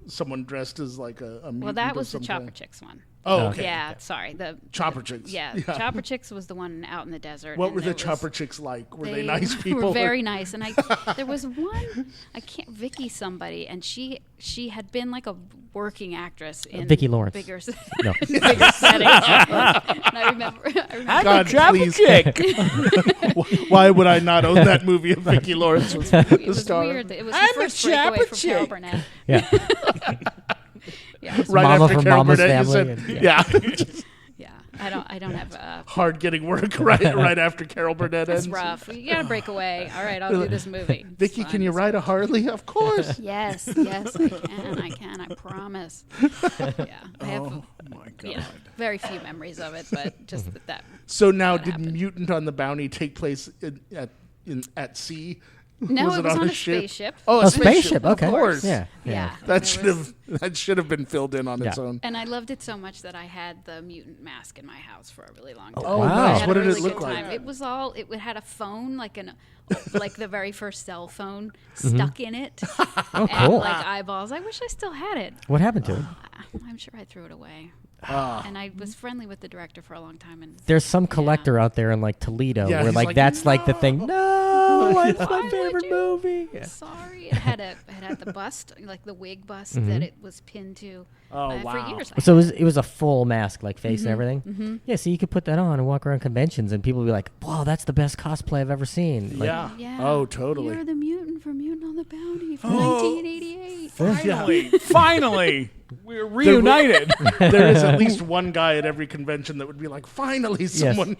[SPEAKER 1] someone dressed as like a mutant?
[SPEAKER 4] Well, that
[SPEAKER 1] of
[SPEAKER 4] was the
[SPEAKER 1] some
[SPEAKER 4] Chopper
[SPEAKER 1] kind?
[SPEAKER 4] Chicks one.
[SPEAKER 1] Oh, okay.
[SPEAKER 4] Yeah, sorry. The
[SPEAKER 1] Chopper Chicks.
[SPEAKER 4] Yeah,
[SPEAKER 1] Yeah.
[SPEAKER 4] Chopper Chicks was the one out in the desert.
[SPEAKER 1] What
[SPEAKER 4] and
[SPEAKER 1] were the
[SPEAKER 4] there was-
[SPEAKER 1] Chopper Chicks like? Were they nice people?
[SPEAKER 4] Were very nice, and there was one Vicky somebody, and she had been like a working actress in
[SPEAKER 3] Vicki Lawrence.
[SPEAKER 4] bigger,
[SPEAKER 3] No.
[SPEAKER 4] bigger settings. And I remember
[SPEAKER 1] God, please. Why would I not own that movie if Vicki Lawrence was
[SPEAKER 4] it
[SPEAKER 1] the
[SPEAKER 4] was
[SPEAKER 1] star?
[SPEAKER 4] weird. It was
[SPEAKER 2] I'm
[SPEAKER 4] the
[SPEAKER 2] a
[SPEAKER 4] first breakaway
[SPEAKER 2] Chopper
[SPEAKER 4] from Carol
[SPEAKER 2] chick.
[SPEAKER 4] Burnett.
[SPEAKER 3] Yeah.
[SPEAKER 4] Yeah,
[SPEAKER 1] Right
[SPEAKER 3] Mama
[SPEAKER 1] after
[SPEAKER 3] from
[SPEAKER 1] Carol
[SPEAKER 3] Mama's
[SPEAKER 1] Burnett, you
[SPEAKER 3] Family
[SPEAKER 1] said,
[SPEAKER 3] and-
[SPEAKER 1] yeah.
[SPEAKER 4] yeah. I don't have.
[SPEAKER 1] Hard getting work right after Carol Burnett
[SPEAKER 4] It's
[SPEAKER 1] ends.
[SPEAKER 4] rough. You gotta break away. All right, I'll do this movie. It's
[SPEAKER 1] Vicky,
[SPEAKER 4] fun.
[SPEAKER 1] can you ride a Harley? Of course.
[SPEAKER 4] Yes, I can. I promise. Yeah, I have
[SPEAKER 2] Oh my god.
[SPEAKER 4] very few memories of it, but just that.
[SPEAKER 1] So now,
[SPEAKER 4] That
[SPEAKER 1] did
[SPEAKER 4] happened.
[SPEAKER 1] Mutant on the Bounty take place at sea?
[SPEAKER 4] No, it was
[SPEAKER 1] on
[SPEAKER 4] on
[SPEAKER 1] a
[SPEAKER 4] a
[SPEAKER 1] ship?
[SPEAKER 4] spaceship.
[SPEAKER 1] Oh,
[SPEAKER 3] A spaceship.
[SPEAKER 1] Of
[SPEAKER 3] Okay.
[SPEAKER 1] course.
[SPEAKER 3] Yeah.
[SPEAKER 4] Yeah.
[SPEAKER 1] That
[SPEAKER 4] There
[SPEAKER 1] should have been filled in on its
[SPEAKER 3] Yeah.
[SPEAKER 1] own.
[SPEAKER 4] And I loved it so much that I had the mutant mask in my house for a really long time.
[SPEAKER 1] Oh,
[SPEAKER 3] Wow.
[SPEAKER 4] I
[SPEAKER 1] nice.
[SPEAKER 4] had
[SPEAKER 1] What
[SPEAKER 4] a
[SPEAKER 1] did
[SPEAKER 4] really
[SPEAKER 1] it look
[SPEAKER 4] good
[SPEAKER 1] like?
[SPEAKER 4] time. It was all. It had a phone, like the very first cell phone stuck in it,
[SPEAKER 3] Oh,
[SPEAKER 4] and
[SPEAKER 3] cool.
[SPEAKER 4] like eyeballs. I wish I still had it.
[SPEAKER 3] What happened to it?
[SPEAKER 4] I'm sure I threw it away.
[SPEAKER 1] Ah.
[SPEAKER 4] And I was friendly with the director for a long time. And
[SPEAKER 3] There's some collector out there in like Toledo
[SPEAKER 1] Yeah,
[SPEAKER 3] where
[SPEAKER 1] he's
[SPEAKER 3] like
[SPEAKER 1] like,
[SPEAKER 3] that's like the thing. No, it's
[SPEAKER 4] Why
[SPEAKER 3] my
[SPEAKER 4] would
[SPEAKER 3] favorite
[SPEAKER 4] you?
[SPEAKER 3] movie. Yeah.
[SPEAKER 4] Sorry, it had the bust, like the wig bust that it was pinned to
[SPEAKER 1] Oh,
[SPEAKER 4] for
[SPEAKER 1] wow.
[SPEAKER 4] years.
[SPEAKER 3] So it was a full mask, like face and everything. Yeah, so you could put that on and walk around conventions, and people would be like, "Wow, that's the best cosplay I've ever seen." Like,
[SPEAKER 1] Yeah.
[SPEAKER 4] Yeah.
[SPEAKER 1] Oh, totally.
[SPEAKER 4] You're the mutant from Mutant on the Bounty from 1988.
[SPEAKER 2] Finally, finally. We're reunited.
[SPEAKER 1] There is at least one guy at every convention that would be like, finally, someone.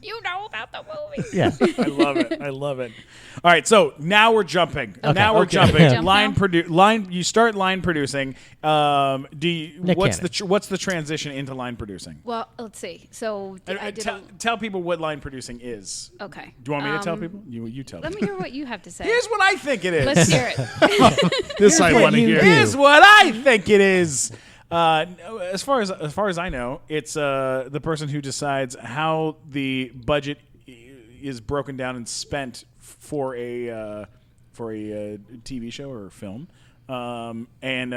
[SPEAKER 4] You know about the movie.
[SPEAKER 3] Yeah.
[SPEAKER 2] I love it. I love it. All right, so now we're jumping. Now we're
[SPEAKER 3] Okay.
[SPEAKER 2] jumping.
[SPEAKER 4] Jump now?
[SPEAKER 2] Line. You start line producing.
[SPEAKER 3] Nick
[SPEAKER 2] What's
[SPEAKER 3] Cannon.
[SPEAKER 2] what's the transition into line producing?
[SPEAKER 4] Well, let's see. So I did.
[SPEAKER 2] Tell people what line producing is.
[SPEAKER 4] Okay.
[SPEAKER 2] Do you want me to tell people? You tell
[SPEAKER 4] Let
[SPEAKER 2] me.
[SPEAKER 4] me hear what you have to say.
[SPEAKER 2] Here's what I think it is.
[SPEAKER 4] Let's hear it.
[SPEAKER 1] This I want to hear.
[SPEAKER 2] Here's what I think it is. As far as I know, it's the person who decides how the budget is broken down and spent for a TV show or film, and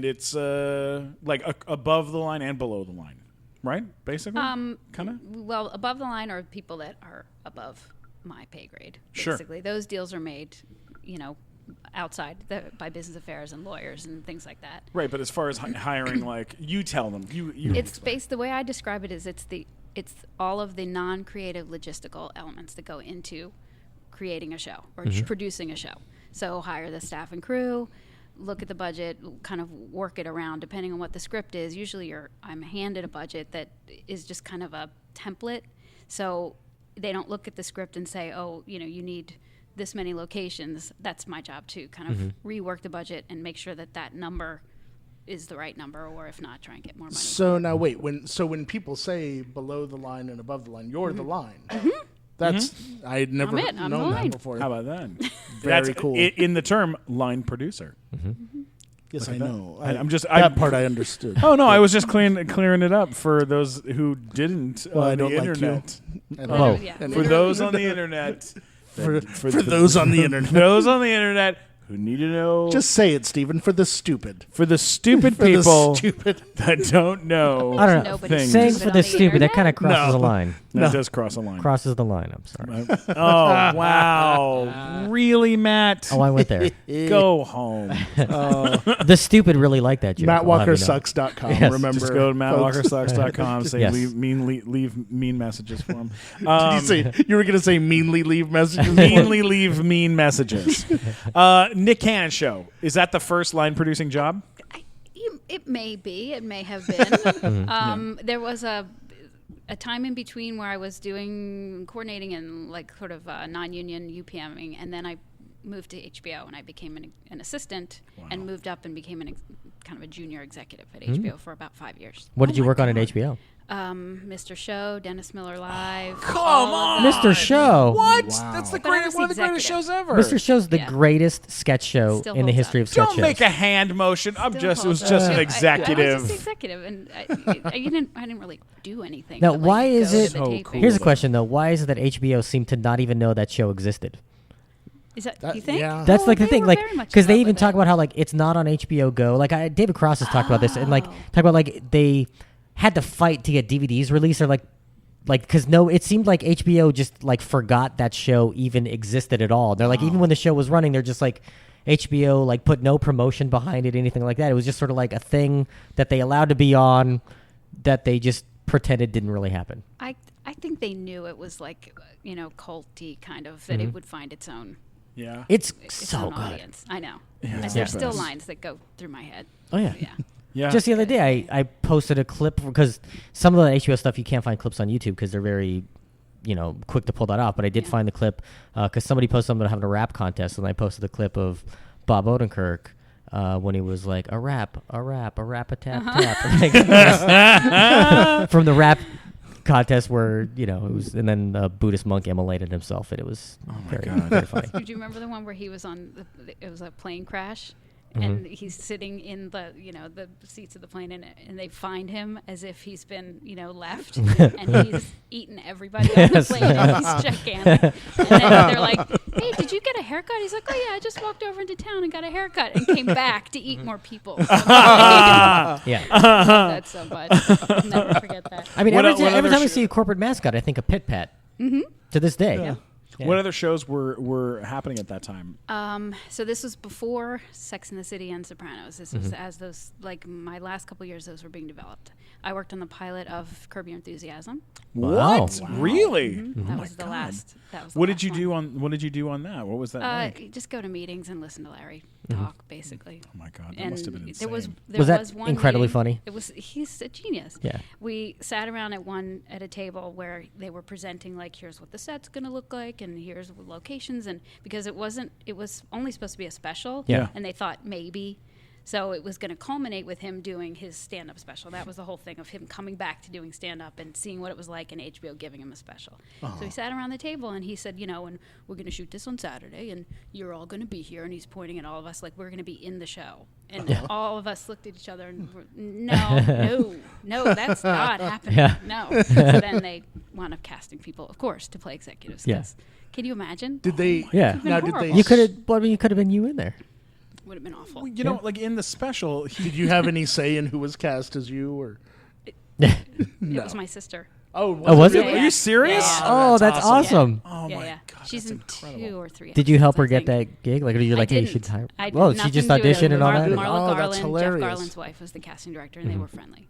[SPEAKER 2] it's like above the line and below the line, right? Basically, kind of.
[SPEAKER 4] Well, above the line are people that are above my pay grade.
[SPEAKER 2] Sure.
[SPEAKER 4] Basically, those deals are made, outside by business affairs and lawyers and things like that.
[SPEAKER 2] Right, but as far as hiring, like you tell them, you
[SPEAKER 4] It's based. The way I describe it is, it's all of the non-creative logistical elements that go into creating a show or producing a show. So hire the staff and crew, look at the budget, kind of work it around depending on what the script is. Usually I'm handed a budget that is just kind of a template. So they don't look at the script and say, oh, you need this many locations. That's my job to kind of rework the budget and make sure that number is the right number, or if not, try and get more money.
[SPEAKER 1] So now wait, when people say below the line and above the line, you're the line. That's I had never
[SPEAKER 4] I'm
[SPEAKER 1] known
[SPEAKER 4] the
[SPEAKER 1] that
[SPEAKER 4] line.
[SPEAKER 1] before.
[SPEAKER 2] How about that?
[SPEAKER 1] Very
[SPEAKER 2] That's
[SPEAKER 1] cool.
[SPEAKER 2] In the term line producer.
[SPEAKER 1] Yes, I know.
[SPEAKER 2] I'm just
[SPEAKER 1] that part I understood.
[SPEAKER 2] Oh no, I was just clearing it up for those who didn't
[SPEAKER 1] Well, I
[SPEAKER 2] on
[SPEAKER 1] don't
[SPEAKER 2] the
[SPEAKER 1] like you.
[SPEAKER 2] internet.
[SPEAKER 1] And
[SPEAKER 3] Oh.
[SPEAKER 4] Yeah.
[SPEAKER 1] and
[SPEAKER 2] For those on the internet.
[SPEAKER 1] for those on the internet.
[SPEAKER 2] Those on the internet who need to know.
[SPEAKER 1] Just say it, Stephen. For the stupid.
[SPEAKER 2] for the stupid
[SPEAKER 1] For the
[SPEAKER 2] people
[SPEAKER 1] stupid.
[SPEAKER 2] that don't know.
[SPEAKER 3] I don't know.
[SPEAKER 4] Nobody's
[SPEAKER 2] Things.
[SPEAKER 3] Saying
[SPEAKER 4] stupid
[SPEAKER 3] for
[SPEAKER 4] on
[SPEAKER 3] the
[SPEAKER 4] the
[SPEAKER 3] stupid, that kind of
[SPEAKER 4] internet.
[SPEAKER 3] crosses
[SPEAKER 1] No.
[SPEAKER 3] a line.
[SPEAKER 2] That does cross a line.
[SPEAKER 3] Crosses the line. I'm sorry.
[SPEAKER 2] Oh wow! Really, Matt?
[SPEAKER 3] Oh, I went there.
[SPEAKER 2] Go home.
[SPEAKER 3] The stupid really like that joke. I'll have you know.
[SPEAKER 1] MattWalkerSucks.com.
[SPEAKER 3] Yes.
[SPEAKER 1] Remember,
[SPEAKER 2] Just go to
[SPEAKER 1] folks.
[SPEAKER 2] mattwalkersucks.com. Say
[SPEAKER 3] Yes.
[SPEAKER 2] leave mean messages for him.
[SPEAKER 1] Did you say you were going to say meanly leave messages?
[SPEAKER 2] meanly leave mean messages. Nick Cannon show, is that the first line producing job?
[SPEAKER 4] It may be. It may have been. There was a time in between where I was coordinating and like sort of non-union UPMing, and then I moved to HBO and I became an assistant and moved up and became kind of a junior executive at HBO for about 5 years.
[SPEAKER 3] What did you work on at HBO?
[SPEAKER 4] Mr. Show, Dennis Miller Live.
[SPEAKER 2] Come
[SPEAKER 4] all of
[SPEAKER 2] on.
[SPEAKER 4] the-
[SPEAKER 3] Mr. Show.
[SPEAKER 2] What?
[SPEAKER 1] Wow.
[SPEAKER 2] That's the
[SPEAKER 4] But I
[SPEAKER 2] greatest,
[SPEAKER 4] was
[SPEAKER 2] one of the greatest
[SPEAKER 4] executive.
[SPEAKER 2] shows ever.
[SPEAKER 3] Mr. Show's the
[SPEAKER 4] Yeah.
[SPEAKER 3] greatest sketch show
[SPEAKER 4] Still
[SPEAKER 3] in the
[SPEAKER 4] holds
[SPEAKER 3] history
[SPEAKER 4] up.
[SPEAKER 3] of sketch
[SPEAKER 2] Don't
[SPEAKER 3] shows.
[SPEAKER 2] make a hand motion. It was
[SPEAKER 4] Still
[SPEAKER 2] just
[SPEAKER 4] holds
[SPEAKER 2] an
[SPEAKER 4] up. I
[SPEAKER 2] executive.
[SPEAKER 4] was just executive, and I didn't really do anything.
[SPEAKER 3] Now,
[SPEAKER 4] but, like,
[SPEAKER 3] why is
[SPEAKER 4] go to
[SPEAKER 3] it?
[SPEAKER 4] the
[SPEAKER 2] So
[SPEAKER 4] taping.
[SPEAKER 2] cool.
[SPEAKER 3] Here's a question though: why is it that HBO seemed to not even know that show existed?
[SPEAKER 4] Is that
[SPEAKER 1] That-
[SPEAKER 4] you think?
[SPEAKER 1] yeah.
[SPEAKER 3] That's
[SPEAKER 4] Oh,
[SPEAKER 3] like the
[SPEAKER 4] they
[SPEAKER 3] thing,
[SPEAKER 4] were
[SPEAKER 3] like
[SPEAKER 4] very much
[SPEAKER 3] because
[SPEAKER 4] in
[SPEAKER 3] they
[SPEAKER 4] love
[SPEAKER 3] even
[SPEAKER 4] with
[SPEAKER 3] talk
[SPEAKER 4] it.
[SPEAKER 3] about how like it's not on HBO Go. Like David Cross has talked about this and like talk about like they had to fight to get DVDs released or like because it seemed like HBO just like forgot that show even existed at all. They're like even when the show was running, they're just like HBO like put no promotion behind it, anything like that. It was just sort of like a thing that they allowed to be on that they just pretended didn't really happen.
[SPEAKER 4] I think they knew it was like culty kind of that it would find its own
[SPEAKER 2] Yeah.
[SPEAKER 3] It's
[SPEAKER 4] its
[SPEAKER 3] so
[SPEAKER 4] own
[SPEAKER 3] good.
[SPEAKER 4] audience. I know.
[SPEAKER 2] Yeah,
[SPEAKER 4] And
[SPEAKER 2] it's
[SPEAKER 4] there's
[SPEAKER 2] the
[SPEAKER 4] still
[SPEAKER 2] best.
[SPEAKER 4] lines that go through my head.
[SPEAKER 3] Oh yeah.
[SPEAKER 4] Yeah.
[SPEAKER 2] Yeah.
[SPEAKER 3] Just the other day, I posted a clip because some of the HBO stuff you can't find clips on YouTube because they're very, quick to pull that off. But I did find the clip because somebody posted something about having a rap contest, and I posted a clip of Bob Odenkirk when he was like a rap a tap tap from the rap contest where it was, and then the Buddhist monk immolated himself, and it was very funny.
[SPEAKER 4] Do you remember the one where he was on? It was a plane crash, and he's sitting in the the seats of the plane, and they find him as if he's been left, and he's eaten everybody on the
[SPEAKER 3] Yes.
[SPEAKER 4] plane, and he's gigantic. And then they're like, "Hey, did you get a haircut?" He's like, "Oh yeah, I just walked over into town and got a haircut, and came back to eat more people."
[SPEAKER 3] Yeah.
[SPEAKER 4] That's so much. I'll never forget that.
[SPEAKER 3] I mean,
[SPEAKER 2] What
[SPEAKER 3] every
[SPEAKER 2] other
[SPEAKER 3] time I
[SPEAKER 2] sh-
[SPEAKER 3] see a corporate mascot, I think of Pit Pat. To this day.
[SPEAKER 4] Yeah.
[SPEAKER 3] Yeah.
[SPEAKER 2] What other shows were happening at that time?
[SPEAKER 4] So this was before Sex and the City and Sopranos. This was as those, like my last couple years, those were being developed. I worked on the pilot of Curb Your Enthusiasm.
[SPEAKER 3] Wow.
[SPEAKER 2] What? Really?
[SPEAKER 4] That was the last. That was the
[SPEAKER 2] What
[SPEAKER 4] last
[SPEAKER 2] did you
[SPEAKER 4] one.
[SPEAKER 2] do on? What did you do on that? What was that like?
[SPEAKER 4] Just go to meetings and listen to Larry. talk, basically.
[SPEAKER 2] Oh my God, that
[SPEAKER 4] And
[SPEAKER 2] must have been insane.
[SPEAKER 4] there
[SPEAKER 3] Was that
[SPEAKER 4] was one
[SPEAKER 3] incredibly
[SPEAKER 4] meeting-
[SPEAKER 3] funny?
[SPEAKER 4] He's a genius.
[SPEAKER 3] Yeah.
[SPEAKER 4] We sat around at a table where they were presenting like, here's what the set's going to look like, and here's the locations, and because it was only supposed to be a special,
[SPEAKER 3] Yeah.
[SPEAKER 4] and they thought maybe. So it was going to culminate with him doing his stand-up special. That was the whole thing of him coming back to doing stand-up and seeing what it was like, and HBO giving him a special. So he sat around the table and he said, and we're going to shoot this on Saturday, and you're all going to be here. And he's pointing at all of us like we're going to be in the show. And all of us looked at each other and were, no, that's not happening.
[SPEAKER 3] Yeah.
[SPEAKER 4] No. So then they wound up casting people, of course, to play executives.
[SPEAKER 3] Yeah.
[SPEAKER 4] Can you imagine?
[SPEAKER 1] Did they?
[SPEAKER 3] Yeah.
[SPEAKER 1] Now, did they?
[SPEAKER 3] You could have. Well, I mean, you could have been you in there.
[SPEAKER 4] Would have been awful.
[SPEAKER 2] You know, like in the special,
[SPEAKER 1] Did you have any say in who was cast as you? Or
[SPEAKER 4] It was my sister.
[SPEAKER 1] oh,
[SPEAKER 3] was it?
[SPEAKER 4] Yeah,
[SPEAKER 2] Are you serious?
[SPEAKER 4] Yeah.
[SPEAKER 3] Oh, that's awesome.
[SPEAKER 2] Oh
[SPEAKER 4] yeah,
[SPEAKER 2] my
[SPEAKER 4] yeah.
[SPEAKER 2] God,
[SPEAKER 4] She's
[SPEAKER 2] that's
[SPEAKER 4] in
[SPEAKER 2] incredible.
[SPEAKER 4] 2 or 3.
[SPEAKER 3] Did you help her
[SPEAKER 4] episodes,
[SPEAKER 3] get
[SPEAKER 4] I think.
[SPEAKER 3] that gig? Like, are you like,
[SPEAKER 4] I
[SPEAKER 3] hey, you
[SPEAKER 4] didn't.
[SPEAKER 3] should hire?
[SPEAKER 4] I
[SPEAKER 3] Whoa,
[SPEAKER 4] did
[SPEAKER 3] she just
[SPEAKER 4] nothing to do with
[SPEAKER 3] auditioned
[SPEAKER 4] it.
[SPEAKER 3] and all that.
[SPEAKER 1] Oh,
[SPEAKER 4] Marla
[SPEAKER 1] that's
[SPEAKER 4] Garland, Jeff
[SPEAKER 1] hilarious.
[SPEAKER 4] Garland's wife, was the casting director, and they were friendly.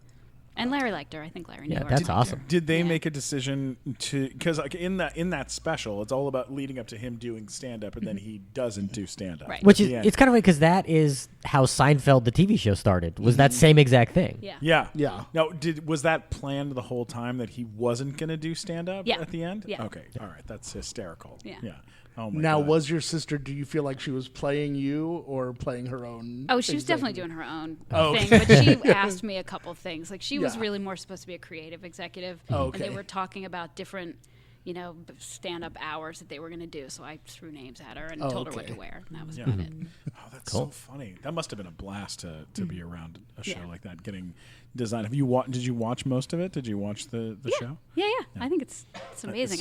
[SPEAKER 4] And Larry liked her. I think Larry knew
[SPEAKER 3] Yeah,
[SPEAKER 4] her.
[SPEAKER 3] that's awesome.
[SPEAKER 2] Did they
[SPEAKER 4] Yeah.
[SPEAKER 2] make a decision to, because like in that special, it's all about leading up to him doing stand up, and then he doesn't do stand up.
[SPEAKER 4] Right.
[SPEAKER 3] Which
[SPEAKER 2] At
[SPEAKER 3] is,
[SPEAKER 2] the end.
[SPEAKER 3] it's kind of weird because that is how Seinfeld, the TV show, started. Was that same exact thing?
[SPEAKER 4] Yeah.
[SPEAKER 2] Yeah.
[SPEAKER 1] Yeah.
[SPEAKER 2] Now, was that planned the whole time that he wasn't going to do stand up
[SPEAKER 4] Yeah.
[SPEAKER 2] at the end?
[SPEAKER 4] Yeah.
[SPEAKER 2] Okay. All right. That's hysterical.
[SPEAKER 4] Yeah.
[SPEAKER 2] Yeah. Oh my
[SPEAKER 1] Now,
[SPEAKER 2] God.
[SPEAKER 1] was your sister? Do you feel like she was playing you or playing her own?
[SPEAKER 4] Oh, she was definitely
[SPEAKER 1] executive?
[SPEAKER 4] doing her own
[SPEAKER 1] Oh,
[SPEAKER 4] thing, but she asked me a couple things. Like she was
[SPEAKER 1] Yeah.
[SPEAKER 4] really more supposed to be a creative executive,
[SPEAKER 1] Oh,
[SPEAKER 4] and they
[SPEAKER 1] okay.
[SPEAKER 4] were talking about different, stand-up hours that they were going to do. So I threw names at her and
[SPEAKER 1] Oh,
[SPEAKER 4] told her what
[SPEAKER 1] okay.
[SPEAKER 4] to wear. And that was
[SPEAKER 2] Yeah.
[SPEAKER 4] about it.
[SPEAKER 2] Oh, that's so funny. That must have been a blast to be around a show
[SPEAKER 4] Yeah.
[SPEAKER 2] like that, getting designed. Have you did you watch most of it? Did you watch the show?
[SPEAKER 4] Yeah. I think it's amazing.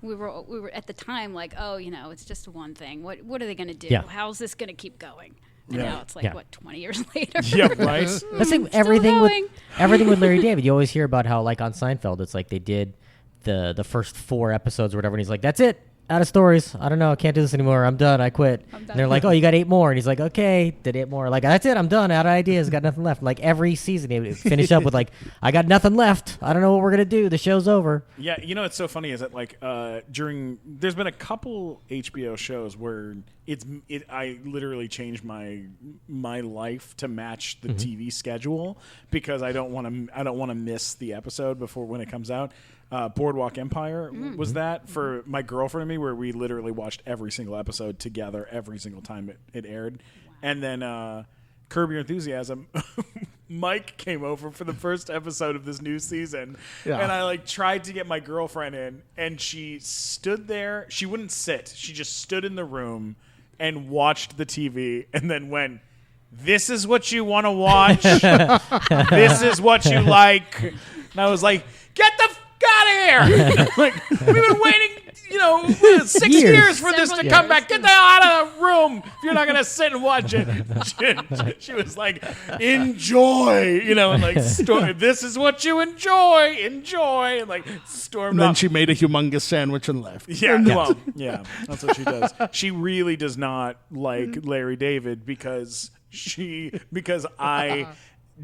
[SPEAKER 4] We were at the time like, it's just one thing. What are they going to do?
[SPEAKER 3] Yeah.
[SPEAKER 4] How's this going to keep going? And
[SPEAKER 2] Yeah.
[SPEAKER 4] now it's like
[SPEAKER 3] Yeah.
[SPEAKER 4] 20 years later.
[SPEAKER 2] Yeah, right.
[SPEAKER 3] That's like everything
[SPEAKER 4] going.
[SPEAKER 3] with Larry David. You always hear about how like on Seinfeld, it's like they did the first 4 episodes or whatever, and he's like, "That's it, out of stories. I don't know, I can't do this anymore. I'm done. I quit."
[SPEAKER 4] I'm
[SPEAKER 3] And
[SPEAKER 4] done.
[SPEAKER 3] they're like, "Oh, you got 8 more," and he's like, "Okay, did 8 more." Like, "That's it. I'm done. Out of ideas. Got nothing left." Like every season, they would finish up with like, "I got nothing left. I don't know what we're gonna do. The show's over."
[SPEAKER 2] Yeah, it's so funny is that like there's been a couple HBO shows where I literally changed my life to match the TV schedule because I don't want to miss the episode before when it comes out. Boardwalk Empire was that for my girlfriend and me, where we literally watched every single episode together every single time it aired. And then Curb Your Enthusiasm, Mike came over for the first episode of this new season,
[SPEAKER 1] Yeah.
[SPEAKER 2] and I like tried to get my girlfriend in, and she stood there. She wouldn't sit. She just stood in the room and watched the TV, and then went, "This is what you want to watch. This is what you like." And I was like, "Get the out of here!" Like we've been waiting, 6 years for this to
[SPEAKER 4] Several
[SPEAKER 2] come
[SPEAKER 4] years.
[SPEAKER 2] back. Get the hell out of the room if you're not gonna sit and watch it. She was like, "Enjoy," and like, "This is what you enjoy, and like stormed
[SPEAKER 1] And then
[SPEAKER 2] off.
[SPEAKER 1] she made a humongous sandwich and left.
[SPEAKER 2] Yeah, well, yeah, that's what she does. She really does not like Larry David because I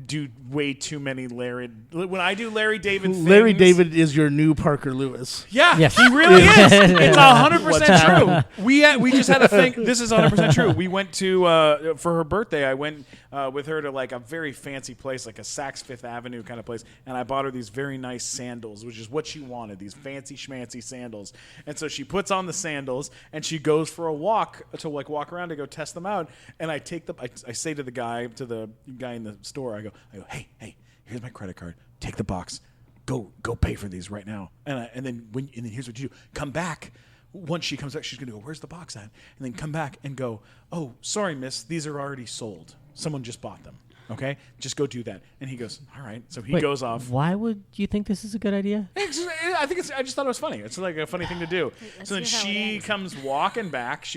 [SPEAKER 2] do way too many Larry. When I do Larry David things,
[SPEAKER 1] Larry David is your new Parker Lewis.
[SPEAKER 2] yeah,
[SPEAKER 3] Yes.
[SPEAKER 2] he really is. It's 100% true.
[SPEAKER 1] happening?
[SPEAKER 2] We just had a thing. This is 100% true. We went to for her birthday. I went with her to like a very fancy place, like a Saks Fifth Avenue kind of place, and I bought her these very nice sandals, which is what she wanted. These fancy schmancy sandals. And so she puts on the sandals and she goes for a walk to like walk around to go test them out. And I take I say to the guy in the store, I go, hey, here's my credit card. Take the box. Go pay for these right now. And then here's what you do. Come back. Once she comes back, she's going to go, "Where's the box at?" And then come back and go, "Oh, sorry, miss. These are already sold. Someone just bought them. Okay? Just go do that." And he goes, "All right." So he
[SPEAKER 3] Wait,
[SPEAKER 2] goes off.
[SPEAKER 3] Why would you think this is a good idea?
[SPEAKER 2] I just thought it was funny. It's like a funny thing to do.
[SPEAKER 4] let's
[SPEAKER 2] So then
[SPEAKER 4] hear how it
[SPEAKER 2] she
[SPEAKER 4] ends.
[SPEAKER 2] comes walking back.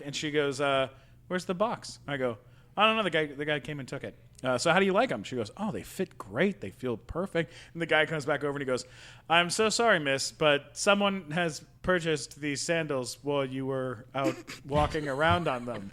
[SPEAKER 2] And she goes, "Where's the box?" I go, "I don't know. The guy came and took it. So how do you like them?" She goes, "Oh, they fit great. They feel perfect." And the guy comes back over and he goes, "I'm so sorry, miss, but someone has purchased these sandals while you were out walking around on them."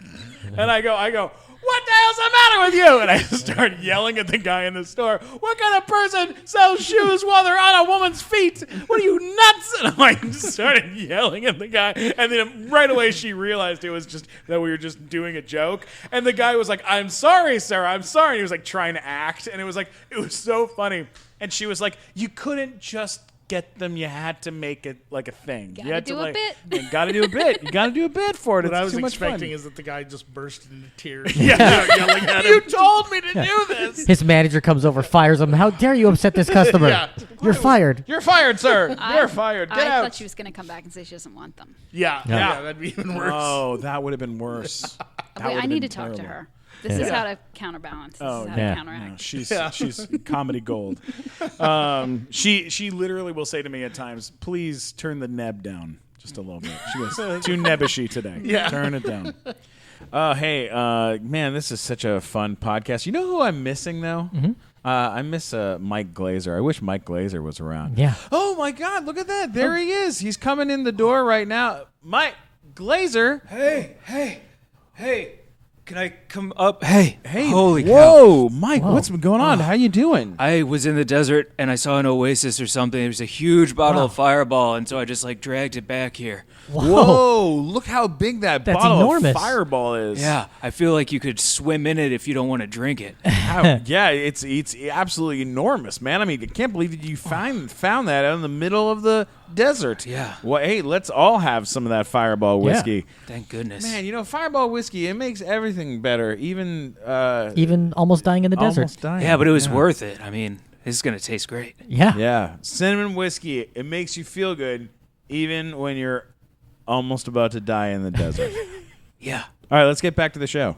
[SPEAKER 2] And I go, "What the hell what's the matter with you? And I start yelling at the guy in the store. What kind of person sells shoes while they're on a woman's feet? What are you, nuts? And I just started yelling at the guy. And then right away she realized it was just that we were just doing a joke. And the guy was like, I'm sorry, sir. I'm sorry. And he was like trying to act. And it was so funny. And she was like, you couldn't just get them. You had to make it like a thing. You had
[SPEAKER 4] do
[SPEAKER 2] to
[SPEAKER 4] a
[SPEAKER 2] like,
[SPEAKER 4] bit.
[SPEAKER 2] You got to do a bit. You got to do a bit for it.
[SPEAKER 1] What
[SPEAKER 2] It's
[SPEAKER 1] I was
[SPEAKER 2] too much
[SPEAKER 1] expecting
[SPEAKER 2] fun.
[SPEAKER 1] is that the guy just burst into tears.
[SPEAKER 2] Yeah.
[SPEAKER 1] Yelling at him.
[SPEAKER 2] You told me to do this.
[SPEAKER 3] His manager comes over, fires him. How dare you upset this customer?
[SPEAKER 1] Yeah.
[SPEAKER 3] You're fired.
[SPEAKER 2] You're fired, sir. You're fired. Get
[SPEAKER 4] I
[SPEAKER 2] out.
[SPEAKER 4] thought she was going to come back and say she doesn't want them.
[SPEAKER 1] Yeah,
[SPEAKER 3] Yeah.
[SPEAKER 1] that'd be even worse.
[SPEAKER 2] Oh, that would have been worse. That
[SPEAKER 4] Wait,
[SPEAKER 2] would
[SPEAKER 4] I
[SPEAKER 2] have
[SPEAKER 4] need
[SPEAKER 2] been
[SPEAKER 4] to talk to
[SPEAKER 2] terrible.
[SPEAKER 4] her. This is how to counterbalance. This is how
[SPEAKER 3] yeah.
[SPEAKER 4] to counteract.
[SPEAKER 2] No, she's comedy gold. She literally will say to me at times, "Please turn the neb down just a little bit." She goes, "Too nebbishy today.
[SPEAKER 1] Yeah.
[SPEAKER 2] Turn it down." Hey, man, this is such a fun podcast. You know who I'm missing though? I miss Mike Glazer. I wish Mike Glazer was around.
[SPEAKER 3] Yeah.
[SPEAKER 2] Oh my God! Look at that. There he is. He's coming in the door right now. Mike Glazer.
[SPEAKER 5] Hey, can I come up? Hey, holy cow.
[SPEAKER 2] Whoa, Mike,
[SPEAKER 3] Whoa.
[SPEAKER 2] what's going on? How you doing?
[SPEAKER 5] I was in the desert and I saw an oasis or something. There was a huge bottle of Fireball, and so I just dragged it back here.
[SPEAKER 2] Whoa, look how big that
[SPEAKER 3] That's
[SPEAKER 2] bottle
[SPEAKER 3] enormous.
[SPEAKER 2] of Fireball is.
[SPEAKER 5] Yeah, I feel like you could swim in it if you don't want to drink it.
[SPEAKER 2] Yeah, it's absolutely enormous, man. I mean, I can't believe that you found that out in the middle of the desert.
[SPEAKER 5] Yeah.
[SPEAKER 2] Well, hey, let's all have some of that Fireball whiskey.
[SPEAKER 5] Thank goodness.
[SPEAKER 2] Man, Fireball whiskey, it makes everything better. Even
[SPEAKER 3] Almost dying in the desert.
[SPEAKER 2] almost dying.
[SPEAKER 5] Yeah, but it was worth it. I mean, this is going to taste great.
[SPEAKER 3] Yeah.
[SPEAKER 2] Yeah, cinnamon whiskey, it makes you feel good even when you're almost about to die in the desert.
[SPEAKER 5] Yeah.
[SPEAKER 2] All right, let's get back to the show.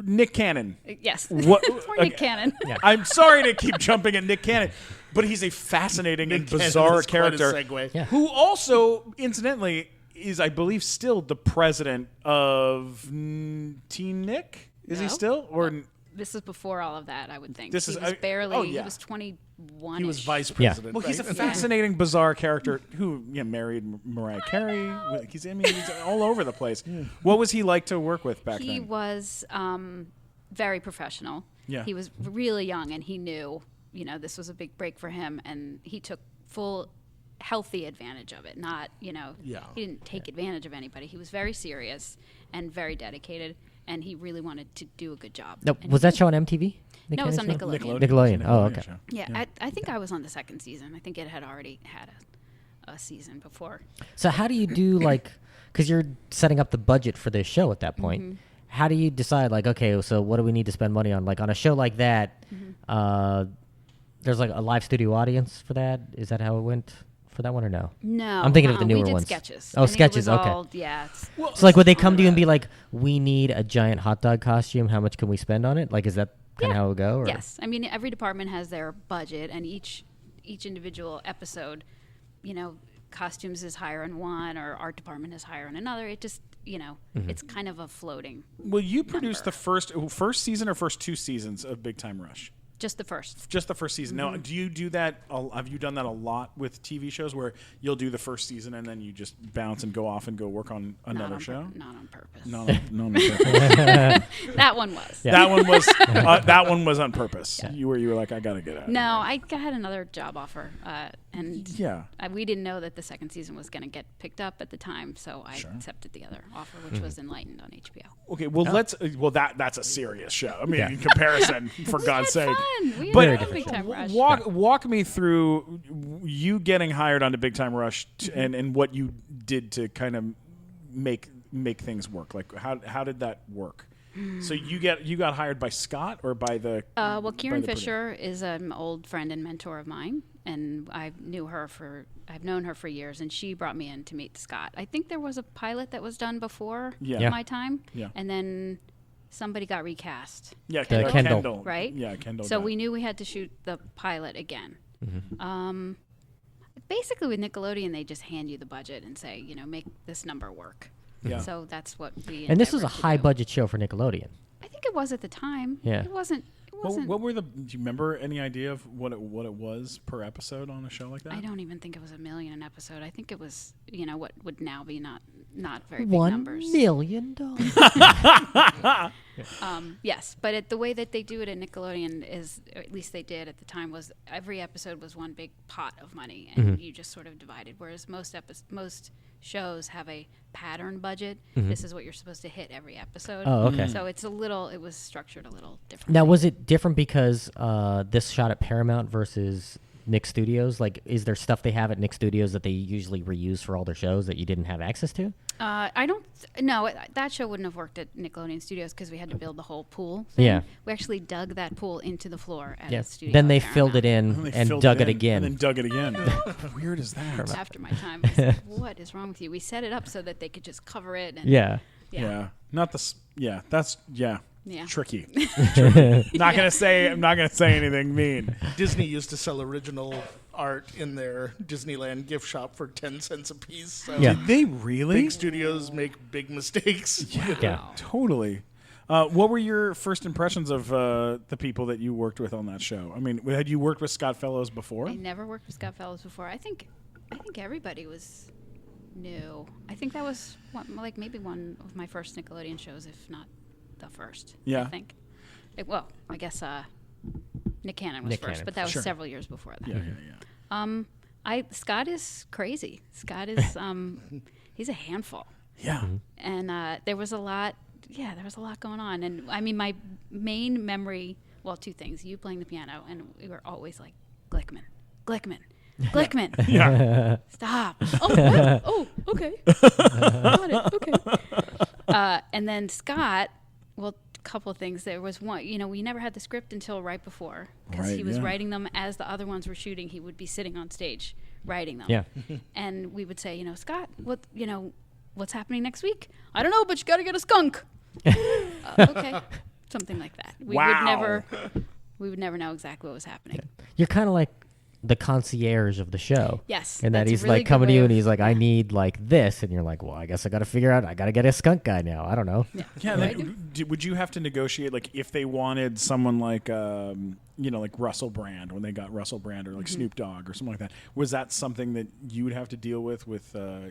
[SPEAKER 2] Nick Cannon.
[SPEAKER 4] Yes.
[SPEAKER 2] What-
[SPEAKER 4] Poor Nick Cannon.
[SPEAKER 2] I'm sorry to keep jumping at Nick Cannon, but he's a fascinating and
[SPEAKER 1] Cannon
[SPEAKER 2] bizarre
[SPEAKER 1] is quite a
[SPEAKER 2] character
[SPEAKER 1] segue.
[SPEAKER 3] Yeah.
[SPEAKER 2] who also, incidentally, is, I believe, still the president of Teen Nick. Is he
[SPEAKER 4] No.
[SPEAKER 2] still? Or
[SPEAKER 4] This is before all of that, I would think.
[SPEAKER 2] This
[SPEAKER 4] he
[SPEAKER 2] is-
[SPEAKER 4] was barely,
[SPEAKER 2] oh, yeah.
[SPEAKER 4] he was 21.
[SPEAKER 1] He was vice
[SPEAKER 3] Yeah.
[SPEAKER 1] president.
[SPEAKER 2] well, he's a
[SPEAKER 1] right?
[SPEAKER 2] fascinating, bizarre character who married Mariah Carey. He's all over the place. What was he like to work with back
[SPEAKER 4] He
[SPEAKER 2] then?
[SPEAKER 4] was very professional.
[SPEAKER 2] Yeah.
[SPEAKER 4] He was really young, and he knew, this was a big break for him, and he took full, healthy advantage of it. Not,
[SPEAKER 1] Yeah.
[SPEAKER 4] he didn't take advantage of anybody. He was very serious and very dedicated, and he really wanted to do a good job.
[SPEAKER 3] No,
[SPEAKER 4] And
[SPEAKER 3] was
[SPEAKER 4] he
[SPEAKER 3] that
[SPEAKER 4] did.
[SPEAKER 3] show on MTV? Nick
[SPEAKER 4] No, it was on
[SPEAKER 3] Cannon's show?
[SPEAKER 4] Nickelodeon.
[SPEAKER 3] Nickelodeon. Oh, okay.
[SPEAKER 2] show.
[SPEAKER 4] Yeah, I think I was on the second season. I think it had already had a season before.
[SPEAKER 3] So how do you do because you're setting up the budget for this show at that point?
[SPEAKER 4] Mm-hmm.
[SPEAKER 3] How do you decide okay, so what do we need to spend money on? Like on a show like that,
[SPEAKER 4] Mm-hmm.
[SPEAKER 3] there's a live studio audience for that. Is that how it went for that one or no?
[SPEAKER 4] No,
[SPEAKER 3] I'm thinking of the newer
[SPEAKER 4] we did
[SPEAKER 3] ones.
[SPEAKER 4] sketches.
[SPEAKER 3] Oh,
[SPEAKER 4] I think it
[SPEAKER 3] sketches,
[SPEAKER 4] was
[SPEAKER 3] okay.
[SPEAKER 4] all- yeah.
[SPEAKER 3] So like would they come to you and be like, we need a giant hot dog costume. How much can we spend on it? Like is that kind of how it would go? Or?
[SPEAKER 4] Yes, I mean every department has their budget, and each individual episode, costumes is higher in one, or art department is higher in another. It just, it's kind of a floating.
[SPEAKER 2] Well, you produced
[SPEAKER 4] number.
[SPEAKER 2] the first season or first 2 seasons of Big Time Rush?
[SPEAKER 4] Just the first.
[SPEAKER 2] Just the first season.
[SPEAKER 4] Mm-hmm.
[SPEAKER 2] Now, do you do that? Have you done that a lot with TV shows where you'll do the first season and then you just bounce and go off and go work on another show?
[SPEAKER 4] Not on purpose.
[SPEAKER 2] No, no, purpose.
[SPEAKER 4] That one was.
[SPEAKER 2] That one was on purpose. You were like, I gotta get out.
[SPEAKER 4] No, I had another job offer, and
[SPEAKER 2] Yeah.
[SPEAKER 4] we didn't know that the second season was going to get picked up at the time, so I accepted the other offer, which was Enlightened on HBO.
[SPEAKER 2] Okay, well that's a serious show. I mean, in comparison, for God's sake.
[SPEAKER 4] Fun. We
[SPEAKER 2] But
[SPEAKER 4] had a big time rush.
[SPEAKER 2] walk me through you getting hired onto Big Time Rush and what you did to kind of make things work. Like how did that work? So you got hired by Scott or by the
[SPEAKER 4] Well, Kieran
[SPEAKER 2] by the
[SPEAKER 4] Fisher is an old friend and mentor of mine, and I've known her for years, and she brought me in to meet Scott. I think there was a pilot that was done before
[SPEAKER 2] Yeah.
[SPEAKER 4] my time,
[SPEAKER 2] Yeah.
[SPEAKER 4] and then somebody got recast.
[SPEAKER 2] Yeah,
[SPEAKER 3] Kendall.
[SPEAKER 4] Right?
[SPEAKER 2] Yeah, Kendall.
[SPEAKER 4] So
[SPEAKER 2] got
[SPEAKER 4] we
[SPEAKER 2] it.
[SPEAKER 4] knew we had to shoot the pilot again. Basically, with Nickelodeon, they just hand you the budget and say, make this number work.
[SPEAKER 2] Yeah.
[SPEAKER 4] So that's what we.
[SPEAKER 3] And this was a
[SPEAKER 4] endeavored to
[SPEAKER 3] high
[SPEAKER 4] do.
[SPEAKER 3] budget show for Nickelodeon.
[SPEAKER 4] I think it was at the time.
[SPEAKER 3] Yeah.
[SPEAKER 4] It wasn't.
[SPEAKER 2] What were the? Do you remember any idea of what it was per episode on a show like that?
[SPEAKER 4] I don't even think it was $1 million an episode. I think it was, what would now be not not very big
[SPEAKER 3] $1
[SPEAKER 4] numbers.
[SPEAKER 3] million.
[SPEAKER 4] Yes, but the way that they do it at Nickelodeon is, or at least they did at the time, was every episode was one big pot of money, and you just sort of divided. Whereas most shows have a pattern budget. This is what you're supposed to hit every episode.
[SPEAKER 3] Oh, okay.
[SPEAKER 4] So it was structured a little different.
[SPEAKER 3] Now, was it different because this shot at Paramount versus Nick Studios? Like, is there stuff they have at Nick Studios that they usually reuse for all their shows that you didn't have access to?
[SPEAKER 4] I don't. No, that show wouldn't have worked at Nickelodeon Studios because we had to build the whole pool thing.
[SPEAKER 3] Yeah.
[SPEAKER 4] We actually dug that pool into the floor at a studio.
[SPEAKER 3] Then they
[SPEAKER 4] at
[SPEAKER 3] filled it
[SPEAKER 4] Paramount.
[SPEAKER 3] in and dug it
[SPEAKER 2] And
[SPEAKER 3] again.
[SPEAKER 2] then dug it again. How weird is that?
[SPEAKER 4] After my time, I was like, what is wrong with you? We set it up so that they could just cover it. And
[SPEAKER 3] Yeah.
[SPEAKER 2] Yeah. Not the. Yeah. That's. Yeah.
[SPEAKER 4] Yeah.
[SPEAKER 2] Tricky. I'm not gonna say anything mean.
[SPEAKER 1] Disney used to sell original art in their Disneyland gift shop for 10 cents a piece. So
[SPEAKER 3] Yeah.
[SPEAKER 2] Did they really?
[SPEAKER 1] big studios make big mistakes.
[SPEAKER 3] Yeah.
[SPEAKER 2] Totally. What were your first impressions of the people that you worked with on that show? I mean, had you worked with Scott Fellows before?
[SPEAKER 4] I never worked with Scott Fellows before. I think everybody was new. I think that was maybe one of my first Nickelodeon shows, if not the first.
[SPEAKER 2] Yeah.
[SPEAKER 4] I think. I guess Nick Cannon was
[SPEAKER 3] Nick
[SPEAKER 4] first,
[SPEAKER 3] Cannon,
[SPEAKER 4] but that was
[SPEAKER 2] sure.
[SPEAKER 4] several years before that.
[SPEAKER 2] Yeah.
[SPEAKER 4] Scott is crazy. Scott is he's a handful.
[SPEAKER 2] Yeah.
[SPEAKER 4] And there was a lot going on. And I mean, my main memory, well, two things: you playing the piano, and we were always like, Glickman,
[SPEAKER 2] Yeah.
[SPEAKER 4] stop. Oh, what? Oh, okay, got it. Okay. And then Scott, well, a couple of things. There was one, we never had the script until right before, because
[SPEAKER 2] Right,
[SPEAKER 4] he was
[SPEAKER 2] yeah.
[SPEAKER 4] writing them as the other ones were shooting. He would be sitting on stage writing them.
[SPEAKER 3] Yeah.
[SPEAKER 4] And we would say, Scott, what's happening next week? I don't know, but you got to get a skunk. Okay, something like that. We would never know exactly what was happening.
[SPEAKER 3] You're kind of like the concierge of the show.
[SPEAKER 4] Yes,
[SPEAKER 3] And that
[SPEAKER 4] that's a
[SPEAKER 3] he's
[SPEAKER 4] really
[SPEAKER 3] like
[SPEAKER 4] good
[SPEAKER 3] coming to
[SPEAKER 4] way
[SPEAKER 3] you
[SPEAKER 4] of-
[SPEAKER 3] and he's like, I need like this. And you're like, well, I guess I got to figure out, I got to get a skunk guy now. I don't know.
[SPEAKER 2] Yeah. Would you have to negotiate, like, if they wanted someone like, like Russell Brand, when they got Russell Brand, or like Snoop Dogg or something like that? Was that something that you would have to deal with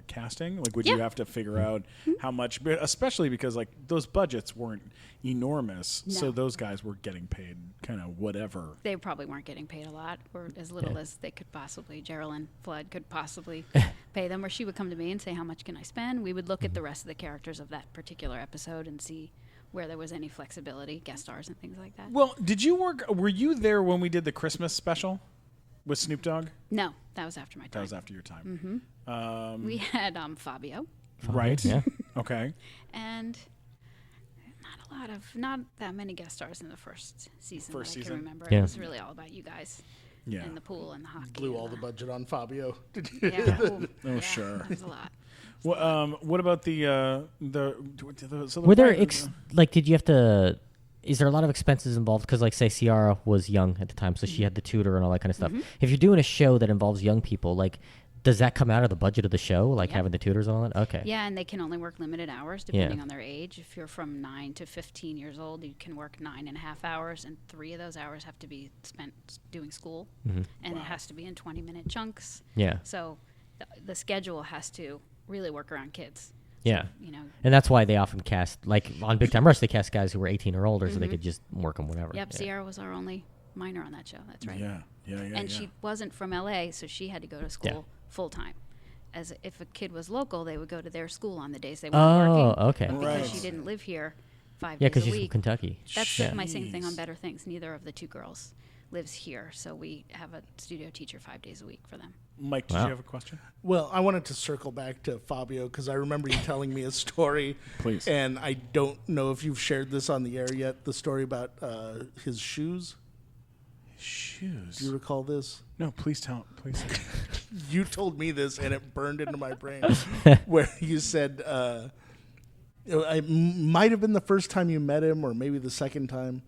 [SPEAKER 2] casting? Like, would you have to figure out how much, especially because like those budgets weren't enormous,
[SPEAKER 4] No.
[SPEAKER 2] so those guys were getting paid kind of whatever.
[SPEAKER 4] They probably weren't getting paid a lot, or as little as they could possibly. Geraldine Flood could possibly pay them, or she would come to me and say, how much can I spend? We would look at the rest of the characters of that particular episode and see where there was any flexibility, guest stars and things like that.
[SPEAKER 2] Well, were you there when we did the Christmas special with Snoop Dogg?
[SPEAKER 4] No, that was after my time.
[SPEAKER 2] That was after your time.
[SPEAKER 4] We had Fabio,
[SPEAKER 2] Right.
[SPEAKER 3] Yeah.
[SPEAKER 2] Okay.
[SPEAKER 4] and not that many guest stars in the first season.
[SPEAKER 2] First
[SPEAKER 4] that I
[SPEAKER 2] season?
[SPEAKER 4] can remember.
[SPEAKER 3] Yeah.
[SPEAKER 4] It was really all about you guys.
[SPEAKER 2] Yeah.
[SPEAKER 4] And the pool and the hockey.
[SPEAKER 1] Blew
[SPEAKER 4] and
[SPEAKER 1] all the budget on Fabio. Did you?
[SPEAKER 4] Yeah.
[SPEAKER 2] Oh, sure.
[SPEAKER 4] That was a lot.
[SPEAKER 2] What about the
[SPEAKER 3] Were there, did you have to, is there a lot of expenses involved? Because like say Ciara was young at the time, so she had the tutor and all that kind of stuff. If you're doing a show that involves young people, like, does that come out of the budget of the show? Like
[SPEAKER 4] Yeah.
[SPEAKER 3] having the tutors and all that? Okay.
[SPEAKER 4] Yeah, and they can only work limited hours depending on their age. If you're from 9 to 15 years old, you can work 9.5 hours, and 3 of those hours have to be spent doing school, and it has to be in 20-minute chunks.
[SPEAKER 3] Yeah.
[SPEAKER 4] So the schedule has to really work around kids.
[SPEAKER 3] Yeah.
[SPEAKER 4] You know.
[SPEAKER 3] And that's why they often cast, like on Big Time Rush, they cast guys who were 18 or older so they could just work them whenever.
[SPEAKER 4] Yep,
[SPEAKER 3] Yeah.
[SPEAKER 4] Sierra was our only minor on that show. That's right.
[SPEAKER 2] Yeah.
[SPEAKER 4] And she wasn't from LA, so she had to go to school full time. As if a kid was local, they would go to their school on the days they weren't working.
[SPEAKER 3] Oh, okay.
[SPEAKER 4] But because
[SPEAKER 2] Right.
[SPEAKER 4] she didn't live here 5
[SPEAKER 3] Yeah,
[SPEAKER 4] days
[SPEAKER 3] because
[SPEAKER 4] a
[SPEAKER 3] she's from
[SPEAKER 4] week,
[SPEAKER 3] Kentucky.
[SPEAKER 4] that's
[SPEAKER 3] Yeah.
[SPEAKER 4] my same thing on Better Things. Neither of the two girls lives here, so we have a studio teacher 5 days a week for them.
[SPEAKER 2] Mike, did
[SPEAKER 3] Wow.
[SPEAKER 2] you have a question?
[SPEAKER 1] Well, I wanted to circle back to Fabio because I remember you telling me a story.
[SPEAKER 2] Please.
[SPEAKER 1] And I don't know if you've shared this on the air yet, the story about his shoes.
[SPEAKER 2] Shoes.
[SPEAKER 1] Do you recall this?
[SPEAKER 2] No, please tell. Please.
[SPEAKER 1] You told me this and it burned into my brain where you said it might have been the first time you met him or maybe the second time.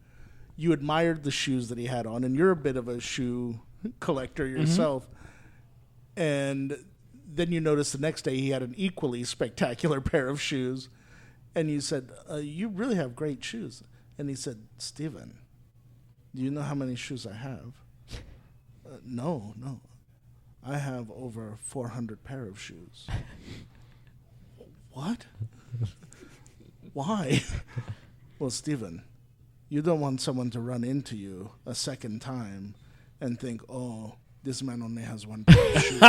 [SPEAKER 1] You admired the shoes that he had on, and you're a bit of a shoe collector yourself. And then you noticed the next day he had an equally spectacular pair of shoes. And you said, you really have great shoes. And he said, Steven, do you know how many shoes I have? No. I have over 400 pair of shoes. What? Why? Well, Stephen, you don't want someone to run into you a second time and think, oh, this man only has one pair of shoes.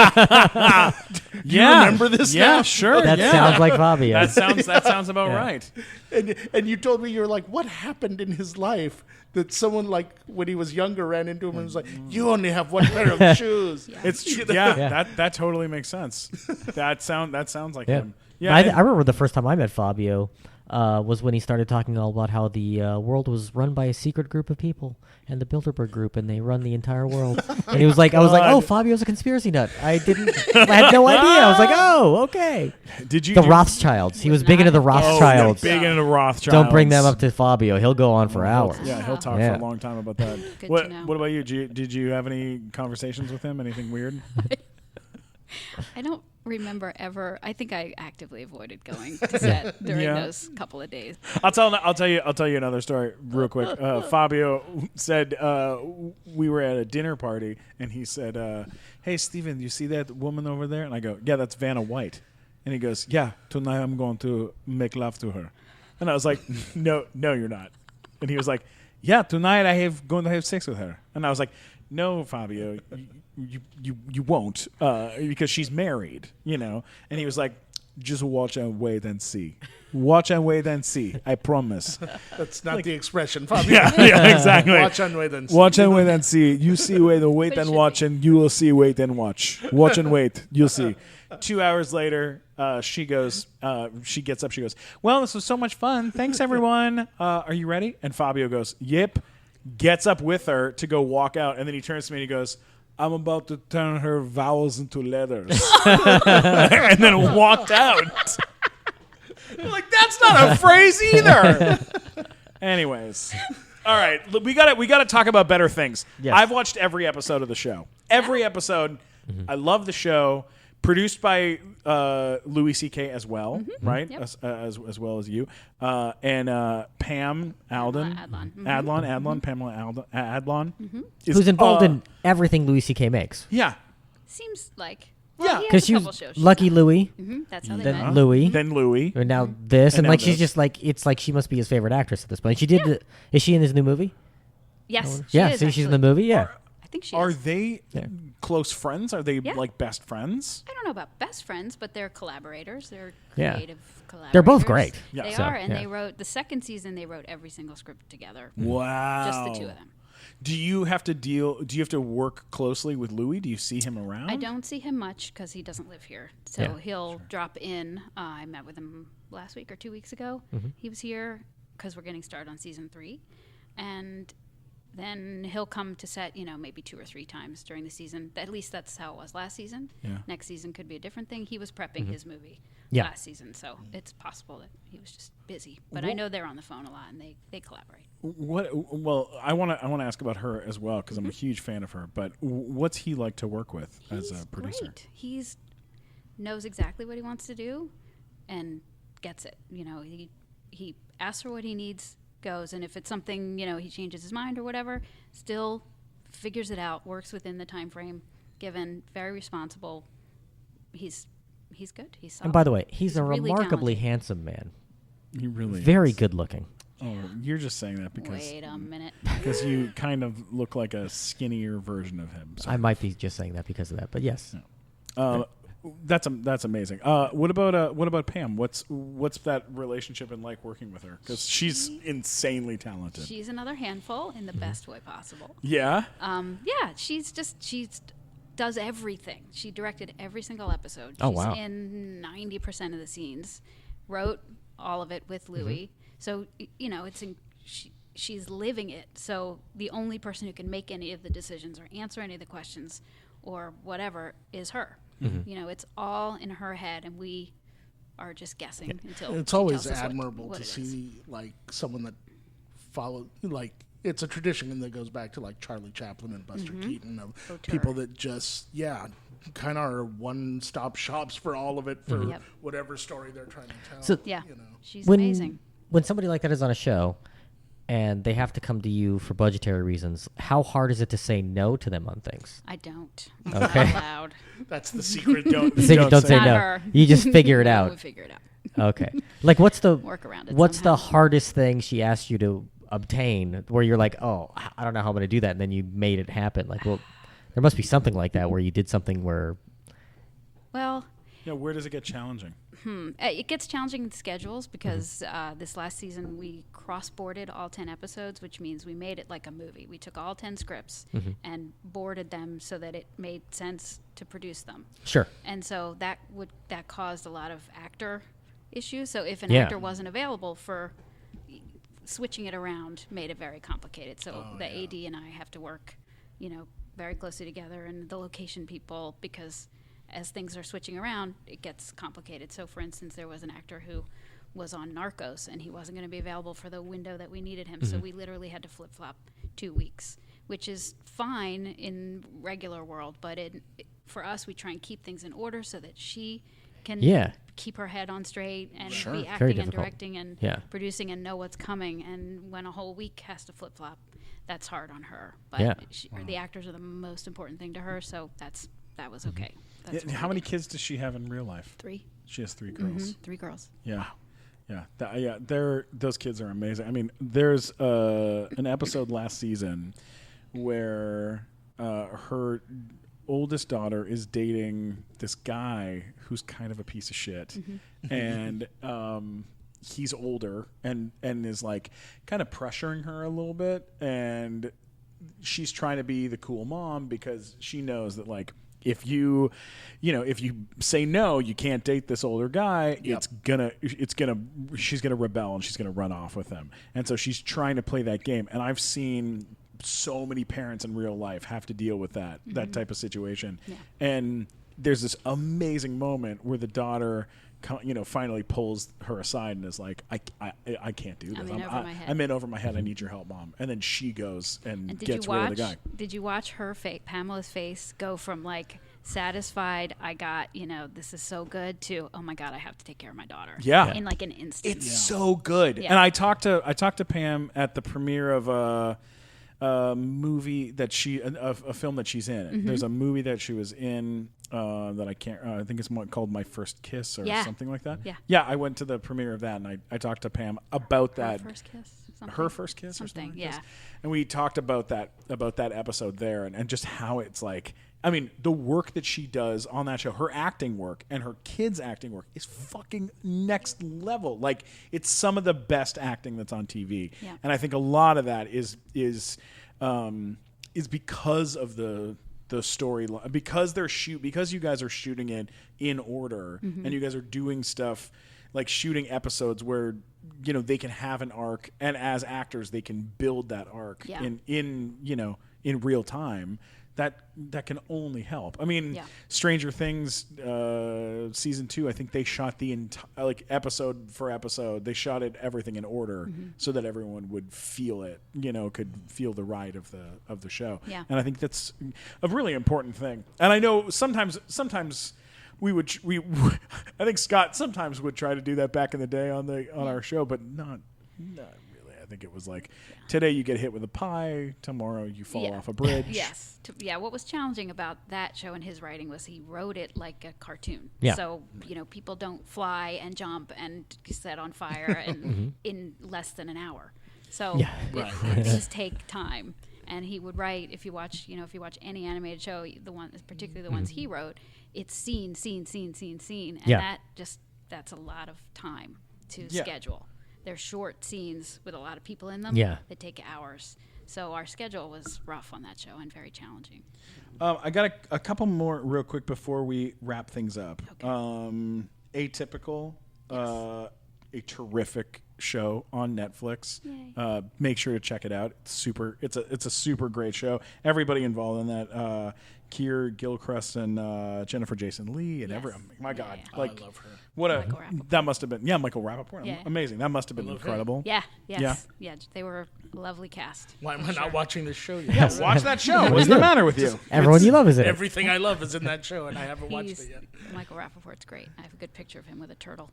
[SPEAKER 1] Do you remember this
[SPEAKER 2] Yeah,
[SPEAKER 1] now?
[SPEAKER 2] sure.
[SPEAKER 3] That
[SPEAKER 2] yeah.
[SPEAKER 3] sounds like Fabio.
[SPEAKER 2] That sounds about right.
[SPEAKER 1] And you told me, you're like, what happened in his life that someone, like, when he was younger, ran into him and was like, you only have one pair of shoes.
[SPEAKER 2] It's true. That totally makes sense. That sounds like him. Yeah,
[SPEAKER 3] I remember the first time I met Fabio was when he started talking all about how the world was run by a secret group of people and the Bilderberg Group, and they run the entire world. And he was like, I was like, oh, Fabio's a conspiracy nut. I had no idea. I was like, oh, okay.
[SPEAKER 2] Did you
[SPEAKER 3] The Rothschilds. He was big into the Rothschilds.
[SPEAKER 2] big into the Rothschilds.
[SPEAKER 3] Don't bring them up to Fabio. He'll go on for hours.
[SPEAKER 2] Yeah, he'll talk for a long time about that.
[SPEAKER 4] Good
[SPEAKER 2] what
[SPEAKER 4] to know.
[SPEAKER 2] What about you? Did you have any conversations with him? Anything weird?
[SPEAKER 4] I don't remember ever. I think I actively avoided going to set during those couple of days.
[SPEAKER 2] I'll tell you another story real quick. Fabio said we were at a dinner party, and he said, "Hey, Steven, you see that woman over there?" And I go, "Yeah, that's Vanna White." And he goes, "Yeah, tonight I'm going to make love to her." And I was like, "No, you're not." And he was like, "Yeah, tonight going to have sex with her." And I was like, "No, Fabio, you won't because she's married, you know." And he was like, "Just watch and wait and see. Watch and wait and see. I promise."
[SPEAKER 1] That's not the expression, Fabio.
[SPEAKER 2] Yeah, exactly.
[SPEAKER 1] Watch and wait and see.
[SPEAKER 2] Watch and wait and see. You see, wait and watch, and you will see, wait and watch. Watch and wait. You'll see. 2 hours later, she gets up. She goes, "Well, this was so much fun. Thanks, everyone. Are you ready?" And Fabio goes, "Yep." Gets up with her to go walk out, and then he turns to me and he goes, "I'm about to turn her vowels into letters." And then walked out. I'm like, that's not a phrase either. Anyways. All right, we got to talk about better things.
[SPEAKER 3] Yes.
[SPEAKER 2] I've watched every episode of the show. Every episode. I love the show. Produced by Louis C.K. as well, right?
[SPEAKER 4] Yep.
[SPEAKER 2] As well as you. And Pam Adlon. Pamela Adlon.
[SPEAKER 3] Who's involved in everything Louis C.K. makes.
[SPEAKER 2] Yeah.
[SPEAKER 4] Seems like.
[SPEAKER 2] Yeah.
[SPEAKER 4] Well, he
[SPEAKER 3] Because
[SPEAKER 4] has
[SPEAKER 3] she
[SPEAKER 4] a
[SPEAKER 3] was
[SPEAKER 4] couple shows.
[SPEAKER 3] Lucky Louis,
[SPEAKER 4] That's how they
[SPEAKER 3] then
[SPEAKER 4] met.
[SPEAKER 3] Louis,
[SPEAKER 2] Then Louis.
[SPEAKER 3] and now this.
[SPEAKER 2] And
[SPEAKER 3] And
[SPEAKER 2] now
[SPEAKER 3] like she's
[SPEAKER 2] this.
[SPEAKER 3] just like, it's like she must be his favorite actress at this point. She did. Is she in his new movie?
[SPEAKER 4] Yes. She
[SPEAKER 3] Yeah,
[SPEAKER 4] is,
[SPEAKER 3] see, she's in the
[SPEAKER 4] actually.
[SPEAKER 3] movie. Yeah.
[SPEAKER 4] I think she
[SPEAKER 2] Are
[SPEAKER 4] is.
[SPEAKER 2] they
[SPEAKER 3] Yeah.
[SPEAKER 2] close friends? Are they
[SPEAKER 4] Yeah.
[SPEAKER 2] like best friends?
[SPEAKER 4] I don't know about best friends, but they're collaborators. They're
[SPEAKER 3] Yeah.
[SPEAKER 4] creative collaborators.
[SPEAKER 3] They're both great.
[SPEAKER 2] Yeah.
[SPEAKER 4] They
[SPEAKER 3] So,
[SPEAKER 4] are, and
[SPEAKER 3] yeah.
[SPEAKER 4] they wrote the second season. They wrote every single script together.
[SPEAKER 2] Wow.
[SPEAKER 4] Just the two of them.
[SPEAKER 2] Do you have to work closely with Louis? Do you see him around?
[SPEAKER 4] I don't see him much because he doesn't live here. So
[SPEAKER 3] Yeah.
[SPEAKER 4] he'll drop in. I met with him last week or 2 weeks ago. He was here because we're getting started on season 3. And then he'll come to set, maybe 2 or 3 times during the season. At least that's how it was last season.
[SPEAKER 2] Yeah.
[SPEAKER 4] Next season could be a different thing. He was prepping his movie
[SPEAKER 3] Yeah.
[SPEAKER 4] last season, so it's possible that he was just busy. But I know they're on the phone a lot, and they collaborate.
[SPEAKER 2] Well, I want to ask about her as well because I'm a huge fan of her. But what's he like to work with as a producer?
[SPEAKER 4] Great. He's knows exactly what he wants to do, and gets it. He asks for what he needs, goes, and if it's something he changes his mind or whatever, still figures it out, works within the time frame given. Very responsible. He's good. He's solid.
[SPEAKER 3] And by the way, he's a
[SPEAKER 4] really
[SPEAKER 3] remarkably
[SPEAKER 4] talented.
[SPEAKER 3] handsome man.
[SPEAKER 2] He really
[SPEAKER 3] Very
[SPEAKER 2] is.
[SPEAKER 3] good looking.
[SPEAKER 2] Oh, you're just saying that because
[SPEAKER 4] Wait a minute.
[SPEAKER 2] you kind of look like a skinnier version of him. So.
[SPEAKER 3] I might be just saying that because of that, but yes.
[SPEAKER 2] That's amazing. What about Pam? What's that relationship and like working with her? Because she's insanely talented.
[SPEAKER 4] She's another handful in the best way possible.
[SPEAKER 2] Yeah.
[SPEAKER 4] Yeah, she does everything. She directed every single episode.
[SPEAKER 3] Oh,
[SPEAKER 4] She's
[SPEAKER 3] wow.
[SPEAKER 4] in 90% of the scenes. Wrote all of it with Louis. So she's living it. So the only person who can make any of the decisions or answer any of the questions or whatever is her. It's all in her head, and we are just guessing until
[SPEAKER 1] It's
[SPEAKER 4] she
[SPEAKER 1] always
[SPEAKER 4] tells us
[SPEAKER 1] admirable
[SPEAKER 4] what
[SPEAKER 1] to
[SPEAKER 4] it is.
[SPEAKER 1] see like someone that followed it's a tradition that goes back to like Charlie Chaplin and Buster Keaton of people that just kind of are one-stop shops for all of it for
[SPEAKER 4] Yep.
[SPEAKER 1] whatever story they're trying to tell.
[SPEAKER 3] So-
[SPEAKER 4] Yeah,
[SPEAKER 1] you know.
[SPEAKER 4] she's
[SPEAKER 3] When
[SPEAKER 4] amazing.
[SPEAKER 3] when somebody like that is on a show and they have to come to you for budgetary reasons, how hard is it to say no to them on things?
[SPEAKER 4] I don't.
[SPEAKER 3] Okay.
[SPEAKER 4] Out loud.
[SPEAKER 1] That's the secret.
[SPEAKER 2] Don't
[SPEAKER 3] Don't say
[SPEAKER 4] Not
[SPEAKER 3] no.
[SPEAKER 4] her.
[SPEAKER 3] You just figure it
[SPEAKER 4] No,
[SPEAKER 3] out.
[SPEAKER 4] we figure it out.
[SPEAKER 3] Okay. Like, what's the
[SPEAKER 4] Work around it
[SPEAKER 3] What's the
[SPEAKER 4] somehow.
[SPEAKER 3] hardest thing she asked you to obtain where you're like, oh, I don't know how I'm going to do that, and then you made it happen? Like, well, there must be something like that where you did something where.
[SPEAKER 4] Well,
[SPEAKER 2] Yeah, where does it get challenging?
[SPEAKER 4] it gets challenging in schedules because this last season we cross-boarded all 10 episodes, which means we made it like a movie. We took all 10 scripts and boarded them so that it made sense to produce them.
[SPEAKER 3] Sure.
[SPEAKER 4] And so that caused a lot of actor issues. So if an
[SPEAKER 3] Yeah.
[SPEAKER 4] actor wasn't available, for switching it around made it very complicated. So the AD and I have to work, very closely together, and the location people, because as things are switching around, it gets complicated. So, for instance, there was an actor who was on Narcos, and he wasn't going to be available for the window that we needed him. So we literally had to flip-flop 2 weeks, which is fine in regular world. But for us, we try and keep things in order so that she can keep her head on straight and be
[SPEAKER 3] Very
[SPEAKER 4] acting and
[SPEAKER 3] difficult.
[SPEAKER 4] directing and producing and know what's coming. And when a whole week has to flip-flop, that's hard on her. But the actors are the most important thing to her, so that was okay. That's what
[SPEAKER 2] How
[SPEAKER 4] we
[SPEAKER 2] many
[SPEAKER 4] did.
[SPEAKER 2] kids does she have in real life?
[SPEAKER 4] 3.
[SPEAKER 2] She has 3 girls.
[SPEAKER 4] 3 girls.
[SPEAKER 2] Yeah. Yeah. Those kids are amazing. I mean, there's an episode last season where her oldest daughter is dating this guy who's kind of a piece of shit. And he's older and is like kind of pressuring her a little bit, and she's trying to be the cool mom because she knows that, like, if you say no, you can't date this older guy, she's gonna rebel and she's gonna run off with him. And so she's trying to play that game. And I've seen so many parents in real life have to deal with that type of situation.
[SPEAKER 4] Yeah.
[SPEAKER 2] And there's this amazing moment where the daughter finally pulls her aside and is like, I can't do this.
[SPEAKER 4] I'm in over my head.
[SPEAKER 2] I'm in over my head. I need your help, Mom. And then she goes and
[SPEAKER 4] And
[SPEAKER 2] gets rid of the guy.
[SPEAKER 4] Did you watch her Pamela's face go from like satisfied, I got, this is so good, to, oh my God, I have to take care of my daughter.
[SPEAKER 2] Yeah.
[SPEAKER 4] In like an instant.
[SPEAKER 2] It's so good.
[SPEAKER 4] Yeah.
[SPEAKER 2] And I talked to Pam at the premiere of a movie that a film that she's in. There's a movie that she was in that I can't. I think it's called My First Kiss or something like that.
[SPEAKER 4] Yeah.
[SPEAKER 2] Yeah. I went to the premiere of that, and I talked to Pam about that.
[SPEAKER 4] Her first kiss. Something.
[SPEAKER 2] Her first kiss or something.
[SPEAKER 4] Yeah.
[SPEAKER 2] And we talked about that episode there, and just how it's like. I mean, the work that she does on that show, her acting work and her kids' acting work is fucking next level. Like, it's some of the best acting that's on TV.
[SPEAKER 4] Yeah.
[SPEAKER 2] And I think a lot of that is because of the storyline, because you guys are shooting it in order, and you guys are doing stuff like shooting episodes where they can have an arc, and as actors they can build that arc in real time. That can only help. I mean, Stranger Things season 2, I think they shot the entire, episode for episode. They shot everything in order so that everyone would feel it. Could feel the ride of the show.
[SPEAKER 4] Yeah.
[SPEAKER 2] And I think that's a really important thing. And I know sometimes I think Scott sometimes would try to do that back in the day on our show, but not really. I think it was like, today you get hit with a pie, tomorrow you fall off a bridge.
[SPEAKER 4] Yes. What was challenging about that show and his writing was he wrote it like a cartoon.
[SPEAKER 3] Yeah.
[SPEAKER 4] So, people don't fly and jump and set on fire in less than an hour. So things take time. And he would write, if you watch any animated show, particularly the ones he wrote, it's scene. And that's a lot of time to schedule. They're short scenes with a lot of people in them.
[SPEAKER 3] Yeah.
[SPEAKER 4] That take hours. So our schedule was rough on that show and very challenging.
[SPEAKER 2] I got a couple more real quick before we wrap things up.
[SPEAKER 4] Okay.
[SPEAKER 2] Atypical, a terrific show on Netflix.
[SPEAKER 4] Yay.
[SPEAKER 2] Make sure to check it out. It's a super great show. Everybody involved in that. Keir Gilchrist and Jennifer Jason Leigh and my God,
[SPEAKER 1] I love her.
[SPEAKER 2] Michael that must have been Michael Rappaport.
[SPEAKER 4] Yeah.
[SPEAKER 2] Amazing. That must have been incredible.
[SPEAKER 4] Yeah. They were a lovely cast.
[SPEAKER 1] Why am I not watching this show yet?
[SPEAKER 2] Yeah, watch that show. What's the matter with you?
[SPEAKER 3] Everyone you love is in it.
[SPEAKER 1] Everything I love is in that show, and I haven't watched it yet.
[SPEAKER 4] Michael Rappaport's great. I have a good picture of him with a turtle.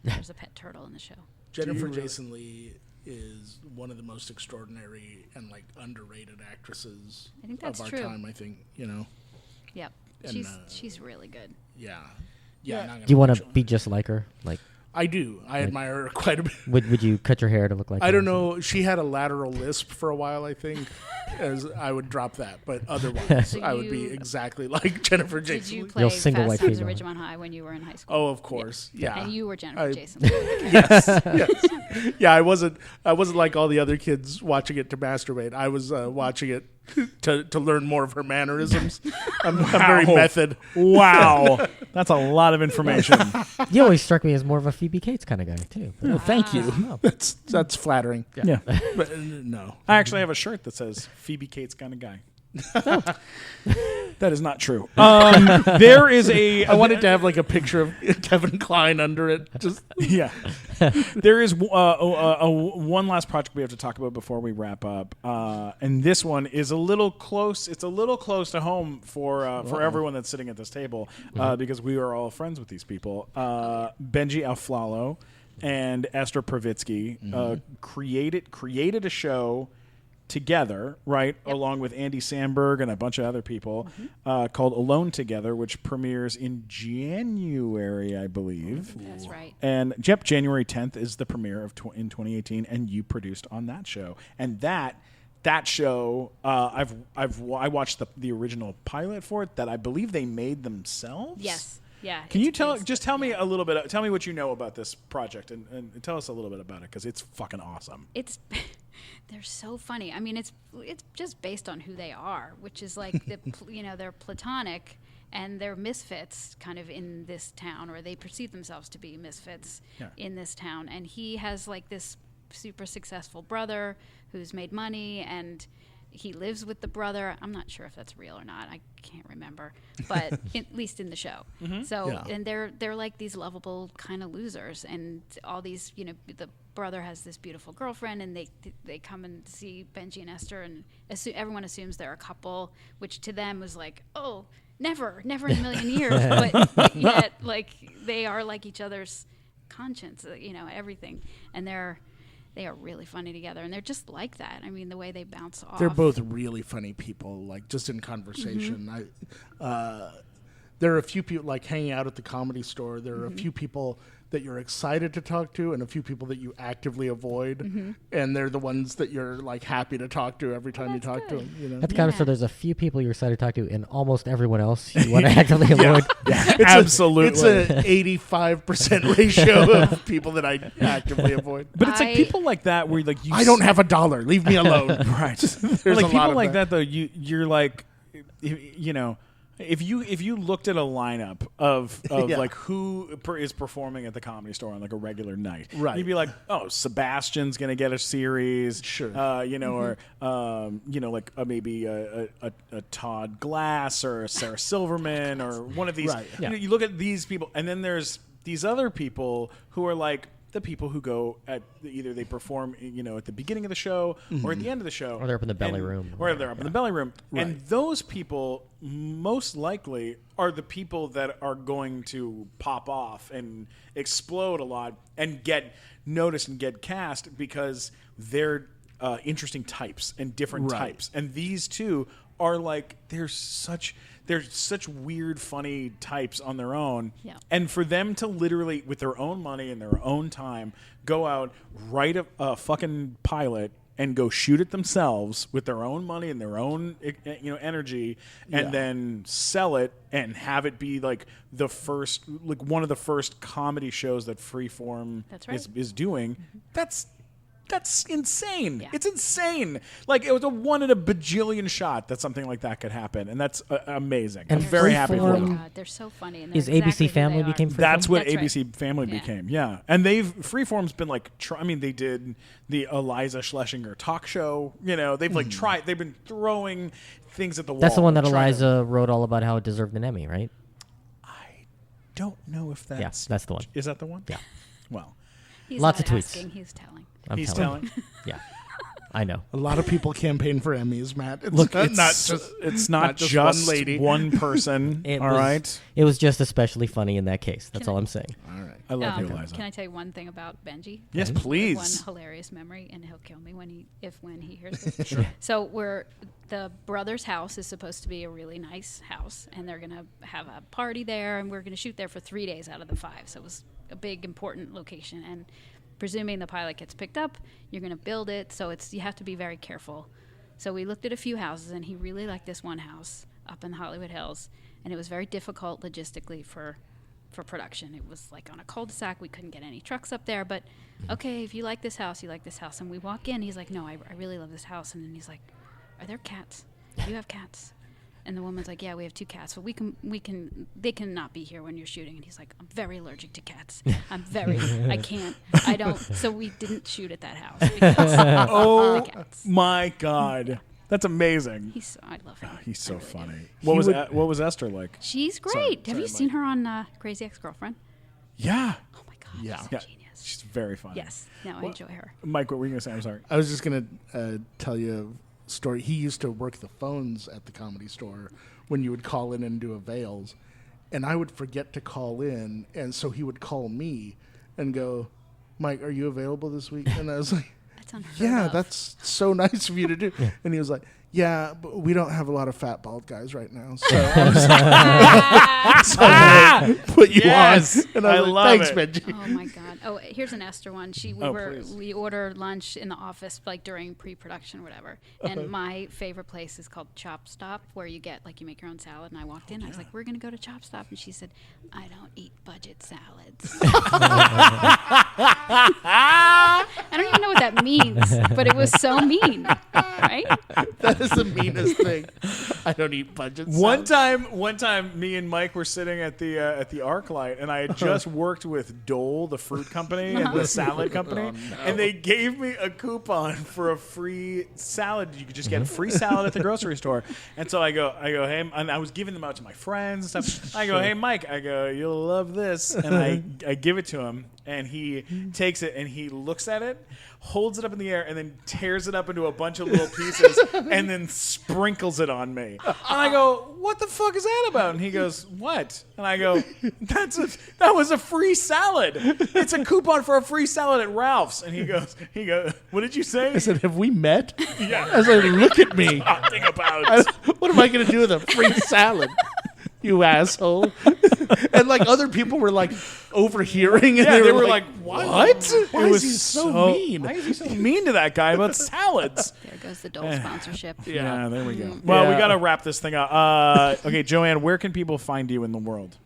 [SPEAKER 4] There's a pet turtle in the show.
[SPEAKER 1] Jennifer Jason Leigh is one of the most extraordinary and underrated actresses
[SPEAKER 4] I think that's
[SPEAKER 1] of our
[SPEAKER 4] true.
[SPEAKER 1] time. I think
[SPEAKER 4] Yep.
[SPEAKER 1] And,
[SPEAKER 4] She's really good.
[SPEAKER 1] yeah.
[SPEAKER 3] Do you want to be just like her? Like,
[SPEAKER 1] I do. I admire her quite a bit.
[SPEAKER 3] Would you cut your hair to look like?
[SPEAKER 1] I don't know. She had a lateral lisp for a while, I think. As I would drop that, but otherwise,
[SPEAKER 4] So
[SPEAKER 1] I would be exactly like Jennifer
[SPEAKER 4] Did
[SPEAKER 1] Jason
[SPEAKER 4] you
[SPEAKER 1] Leigh.
[SPEAKER 4] play
[SPEAKER 3] You'll
[SPEAKER 4] Fast
[SPEAKER 3] single
[SPEAKER 4] Times
[SPEAKER 3] white
[SPEAKER 4] at
[SPEAKER 3] female.
[SPEAKER 4] Ridgemont High when you were in high school?
[SPEAKER 1] Oh, of course. Yeah.
[SPEAKER 4] And you were Jennifer
[SPEAKER 1] I-
[SPEAKER 4] Jason Leigh.
[SPEAKER 1] Yes. Yeah, I wasn't like all the other kids watching it to masturbate. I was watching it to learn more of her mannerisms. I'm very method.
[SPEAKER 2] Wow, that's a lot of information.
[SPEAKER 3] You always struck me as more of a Phoebe Cates kind of guy too.
[SPEAKER 1] Well, thank you. That's flattering.
[SPEAKER 2] Yeah.
[SPEAKER 1] But no.
[SPEAKER 2] I actually have a shirt that says Phoebe Cates kind of guy. That is not true. There is a.
[SPEAKER 1] I wanted to have like a picture of Kevin Kline under it. Just
[SPEAKER 2] Yeah. There is one last project we have to talk about before we wrap up, and this one is a little close. It's a little close to home for everyone that's sitting at this table, because we are all friends with these people. Benji Aflalo and Esther Pravitsky created a show together, right, along with Andy Samberg and a bunch of other people, called Alone Together, which premieres in January, I believe.
[SPEAKER 4] That's right.
[SPEAKER 2] And January 10th is the premiere of in 2018, and you produced on that show. And that show, I watched the original pilot for it that I believe they made themselves.
[SPEAKER 4] Yes. Yeah.
[SPEAKER 2] Can you
[SPEAKER 4] it's
[SPEAKER 2] tell me a little bit? Tell me what you know about this project, and tell us a little bit about it, because it's fucking awesome.
[SPEAKER 4] It's they're so funny. I mean, it's just based on who they are, which is like they're platonic and they're misfits kind of in this town, or they perceive themselves to be misfits in this town. And he has like this super successful brother who's made money, and he lives with the brother. I'm not sure if that's real or not. I can't remember, but at least in the show. So, and they're like these lovable kind of losers, and all these, the brother has this beautiful girlfriend, and they come and see Benji and Esther, and everyone assumes they're a couple, which to them was like, oh, never in a million years. But yet, like, they are like each other's conscience, everything, and they are really funny together, and they're just like that. I mean, the way they bounce off.
[SPEAKER 1] they're both really funny people, like just in conversation. There are a few people like hanging out at the Comedy Store. There are a few people that you're excited to talk to, and a few people that you actively avoid, and they're the ones that you're like happy to talk to every time you talk to them.
[SPEAKER 3] At the Comedy Store, there's a few people you're excited to talk to, and almost everyone else you want to actively avoid.
[SPEAKER 2] Absolutely.
[SPEAKER 1] It's an 85% ratio of people that I actively avoid.
[SPEAKER 2] But it's like people like that where like
[SPEAKER 1] I don't have $1. Leave me alone.
[SPEAKER 2] Right.
[SPEAKER 1] There's
[SPEAKER 2] like
[SPEAKER 1] a lot
[SPEAKER 2] people
[SPEAKER 1] of
[SPEAKER 2] like that though. You're like, if you looked at a lineup of like who is performing at the Comedy Store on like a regular night,
[SPEAKER 1] right?
[SPEAKER 2] You'd be like, oh, Sebastian's gonna get a series,
[SPEAKER 1] sure,
[SPEAKER 2] or like maybe a Todd Glass or a Sarah Silverman or one of these.
[SPEAKER 1] Right.
[SPEAKER 2] You look at these people, and then there's these other people who are like the people who go at either they perform at the beginning of the show or at the end of the show,
[SPEAKER 3] or they're up in the belly room,
[SPEAKER 2] or they're up in the belly room, and those people most likely are the people that are going to pop off and explode a lot and get noticed and get cast because they're interesting types and different types, and these two are like they're such weird, funny types on their own. Yeah. And for them to literally, with their own money and their own time, go out, write a fucking pilot and go shoot it themselves with their own money and their own energy, and then sell it and have it be like one of the first comedy shows that Freeform is doing. That's insane. Yeah. It's insane. Like, it was a 1 in a bajillion shot that something like that could happen, and that's amazing.
[SPEAKER 3] And
[SPEAKER 2] I'm very happy for them.
[SPEAKER 4] Oh God, they're so funny. And
[SPEAKER 3] Is
[SPEAKER 4] exactly
[SPEAKER 3] ABC Family became Freeform?
[SPEAKER 2] That's what
[SPEAKER 4] That's
[SPEAKER 2] ABC
[SPEAKER 4] right.
[SPEAKER 2] Family became. Yeah, and Freeform's been like, they did the Eliza Schlesinger talk show. They've like tried. They've been throwing things at the wall.
[SPEAKER 3] That's the one that Eliza wrote all about how it deserved an Emmy, right?
[SPEAKER 2] I don't know if that's.
[SPEAKER 3] Yeah, that's the one.
[SPEAKER 2] Is that the one?
[SPEAKER 3] Yeah.
[SPEAKER 2] Well,
[SPEAKER 4] He's
[SPEAKER 3] lots
[SPEAKER 4] not
[SPEAKER 3] of tweets.
[SPEAKER 4] asking, he's telling.
[SPEAKER 2] He's telling.
[SPEAKER 3] Yeah. I know.
[SPEAKER 1] A lot of people campaign for Emmys, Matt. It's
[SPEAKER 2] Look,
[SPEAKER 1] it's not just one lady.
[SPEAKER 2] one person. All right.
[SPEAKER 3] It was just especially funny in that case. That's all I'm saying.
[SPEAKER 1] All right.
[SPEAKER 2] I love you, Eliza.
[SPEAKER 4] Can I tell you one thing about Benji?
[SPEAKER 2] Yes,
[SPEAKER 4] One
[SPEAKER 2] please.
[SPEAKER 4] hilarious memory, and he'll kill me when he hears this. Sure. So the brother's house is supposed to be a really nice house, and they're gonna have a party there, and we're gonna shoot there for 3 days out of the 5. So it was a big, important location, and presuming the pilot gets picked up, you're gonna build it. So you have to be very careful. So we looked at a few houses, and he really liked this one house up in Hollywood Hills, and it was very difficult logistically for production. It was like on a cul-de-sac. We couldn't get any trucks up there, but okay, if you like this house, you like this house. And we walk in, he's like, no, I really love this house. And then he's like, are there cats? Do you have cats? And the woman's like, yeah, we have 2 cats, but they cannot be here when you're shooting. And he's like, I'm very allergic to cats. I don't. So we didn't shoot at that house because of the cats.
[SPEAKER 2] My God. That's amazing.
[SPEAKER 4] I love him.
[SPEAKER 2] He's so
[SPEAKER 4] really
[SPEAKER 2] funny.
[SPEAKER 4] do.
[SPEAKER 2] What was Esther like?
[SPEAKER 4] She's great. Have you seen her on Crazy Ex-Girlfriend?
[SPEAKER 2] Yeah.
[SPEAKER 4] Oh my God,
[SPEAKER 1] Yeah.
[SPEAKER 4] she's
[SPEAKER 2] Yeah.
[SPEAKER 4] a genius.
[SPEAKER 2] She's very funny.
[SPEAKER 4] Yes, no, I enjoy her.
[SPEAKER 2] Mike, what were you going to say? I'm sorry.
[SPEAKER 1] I was just going to tell you a story. He used to work the phones at the Comedy Store when you would call in and do avails. And I would forget to call in. And so he would call me and go, Mike, are you available this week? And I was like,
[SPEAKER 4] That's unheard
[SPEAKER 1] yeah,
[SPEAKER 4] of.
[SPEAKER 1] that's so nice of you to do. And he was like, yeah, but we don't have a lot of fat, bald guys right now. So I was like, so I'm gonna put you
[SPEAKER 2] Yes.
[SPEAKER 1] on. And I was
[SPEAKER 2] love
[SPEAKER 1] like, thanks,
[SPEAKER 2] it.
[SPEAKER 1] Benji.
[SPEAKER 4] Oh my God! Oh, here's an Esther one.
[SPEAKER 2] Please.
[SPEAKER 4] We order lunch in the office like during pre-production, or whatever. And my favorite place is called Chop Stop, where you make your own salad. And I walked in, I was like, "We're gonna go to Chop Stop," and she said, "I don't eat budget salads." I don't even know what that means, but it was so mean, right?
[SPEAKER 1] That is the meanest thing. I don't eat budget
[SPEAKER 2] One
[SPEAKER 1] salads.
[SPEAKER 2] time, me and Mike were sitting at the ArcLight, and I had just worked with Dole, the fruit company, and the salad company, and they gave me a coupon for a free salad. You could just get a free salad at the grocery store. And so I go, hey, and I was giving them out to my friends and stuff. I go, hey, Mike, you'll love this, and I give it to him, and he takes it and he looks at it, holds it up in the air, and then tears it up into a bunch of little pieces, and then sprinkles it on me. And I go, what the fuck is that about? And he goes, what? And I go, that was a free salad. It's a coupon for a free salad at Ralph's. And he goes, what did you say?
[SPEAKER 1] I said, have we met?
[SPEAKER 2] Yeah.
[SPEAKER 1] I was like, look at me.
[SPEAKER 2] Talking about.
[SPEAKER 1] What am I going to do with a free salad? You asshole. And like other people were like overhearing and
[SPEAKER 2] Yeah,
[SPEAKER 1] they were like,
[SPEAKER 2] what?
[SPEAKER 1] Why
[SPEAKER 2] It
[SPEAKER 1] is
[SPEAKER 2] was
[SPEAKER 1] he so mean?
[SPEAKER 2] Why is he so mean to that guy about salads?
[SPEAKER 4] There goes the Dole sponsorship.
[SPEAKER 2] Yeah, there we go. Well, we
[SPEAKER 1] Yeah.
[SPEAKER 2] got to wrap this thing up. Okay, Joanne, where can people find you in the world?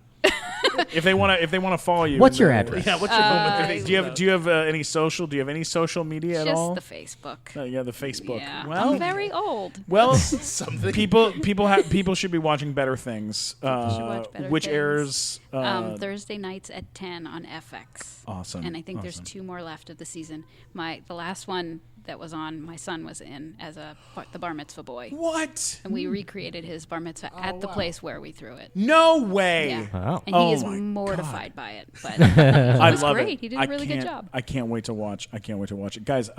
[SPEAKER 2] If they want to follow you.
[SPEAKER 3] What's your address?
[SPEAKER 1] Yeah, what's your moment?
[SPEAKER 2] Do you have any social? Do you have any social media at all?
[SPEAKER 4] Just the Facebook.
[SPEAKER 2] Yeah, the Facebook.
[SPEAKER 4] Yeah,
[SPEAKER 2] Well,
[SPEAKER 4] I'm very old.
[SPEAKER 2] well,
[SPEAKER 1] Something.
[SPEAKER 2] people should be watching Better Things,
[SPEAKER 4] watch Better
[SPEAKER 2] which
[SPEAKER 4] Things.
[SPEAKER 2] airs
[SPEAKER 4] Thursday nights at 10 on FX.
[SPEAKER 2] Awesome.
[SPEAKER 4] And I think there's 2 more left of the season. The last one that was on, my son was in as the bar mitzvah boy.
[SPEAKER 2] What?
[SPEAKER 4] And we recreated his bar mitzvah at the place where we threw it.
[SPEAKER 2] No way.
[SPEAKER 4] Yeah.
[SPEAKER 3] Wow.
[SPEAKER 4] And he
[SPEAKER 2] Oh
[SPEAKER 4] is
[SPEAKER 2] my
[SPEAKER 4] mortified by it. But
[SPEAKER 2] I
[SPEAKER 4] it was
[SPEAKER 2] love
[SPEAKER 4] great.
[SPEAKER 2] it.
[SPEAKER 4] He did a really good job.
[SPEAKER 2] I can't wait to watch. it, guys.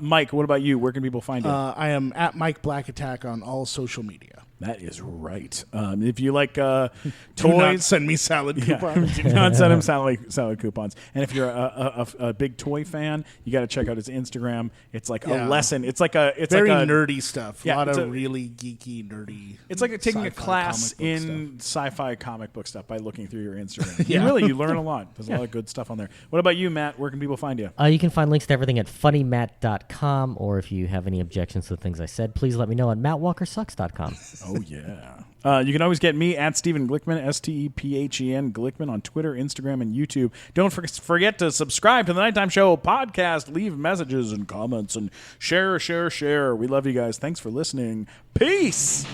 [SPEAKER 2] Mike, what about you? Where can people find you?
[SPEAKER 1] I am at Mike Black Attack on all social media.
[SPEAKER 2] That is right. If you like
[SPEAKER 1] Do not
[SPEAKER 2] toys,
[SPEAKER 1] send me salad coupons.
[SPEAKER 2] do not send him salad coupons. And if you're a big toy fan, you got to check out his Instagram. It's like a lesson. It's like
[SPEAKER 1] Very
[SPEAKER 2] like a
[SPEAKER 1] nerdy stuff.
[SPEAKER 2] Yeah,
[SPEAKER 1] a lot
[SPEAKER 2] it's
[SPEAKER 1] of
[SPEAKER 2] a-
[SPEAKER 1] really geeky, nerdy.
[SPEAKER 2] It's like taking a
[SPEAKER 1] sci-fi
[SPEAKER 2] class
[SPEAKER 1] comic book
[SPEAKER 2] in sci-fi comic book stuff by looking through your Instagram.
[SPEAKER 1] Yeah.
[SPEAKER 2] You learn a lot. There's a lot of good stuff on there. What about you, Matt? Where can people find you?
[SPEAKER 3] You can find links to everything at funnymatt.com, or if you have any objections to the things I said, please let me know at mattwalkersucks.com.
[SPEAKER 2] Oh, yeah. You can always get me at Stephen Glickman, Stephen Glickman, on Twitter, Instagram, and YouTube. Don't forget to subscribe to the Nighttime Show podcast. Leave messages and comments and share. We love you guys. Thanks for listening. Peace.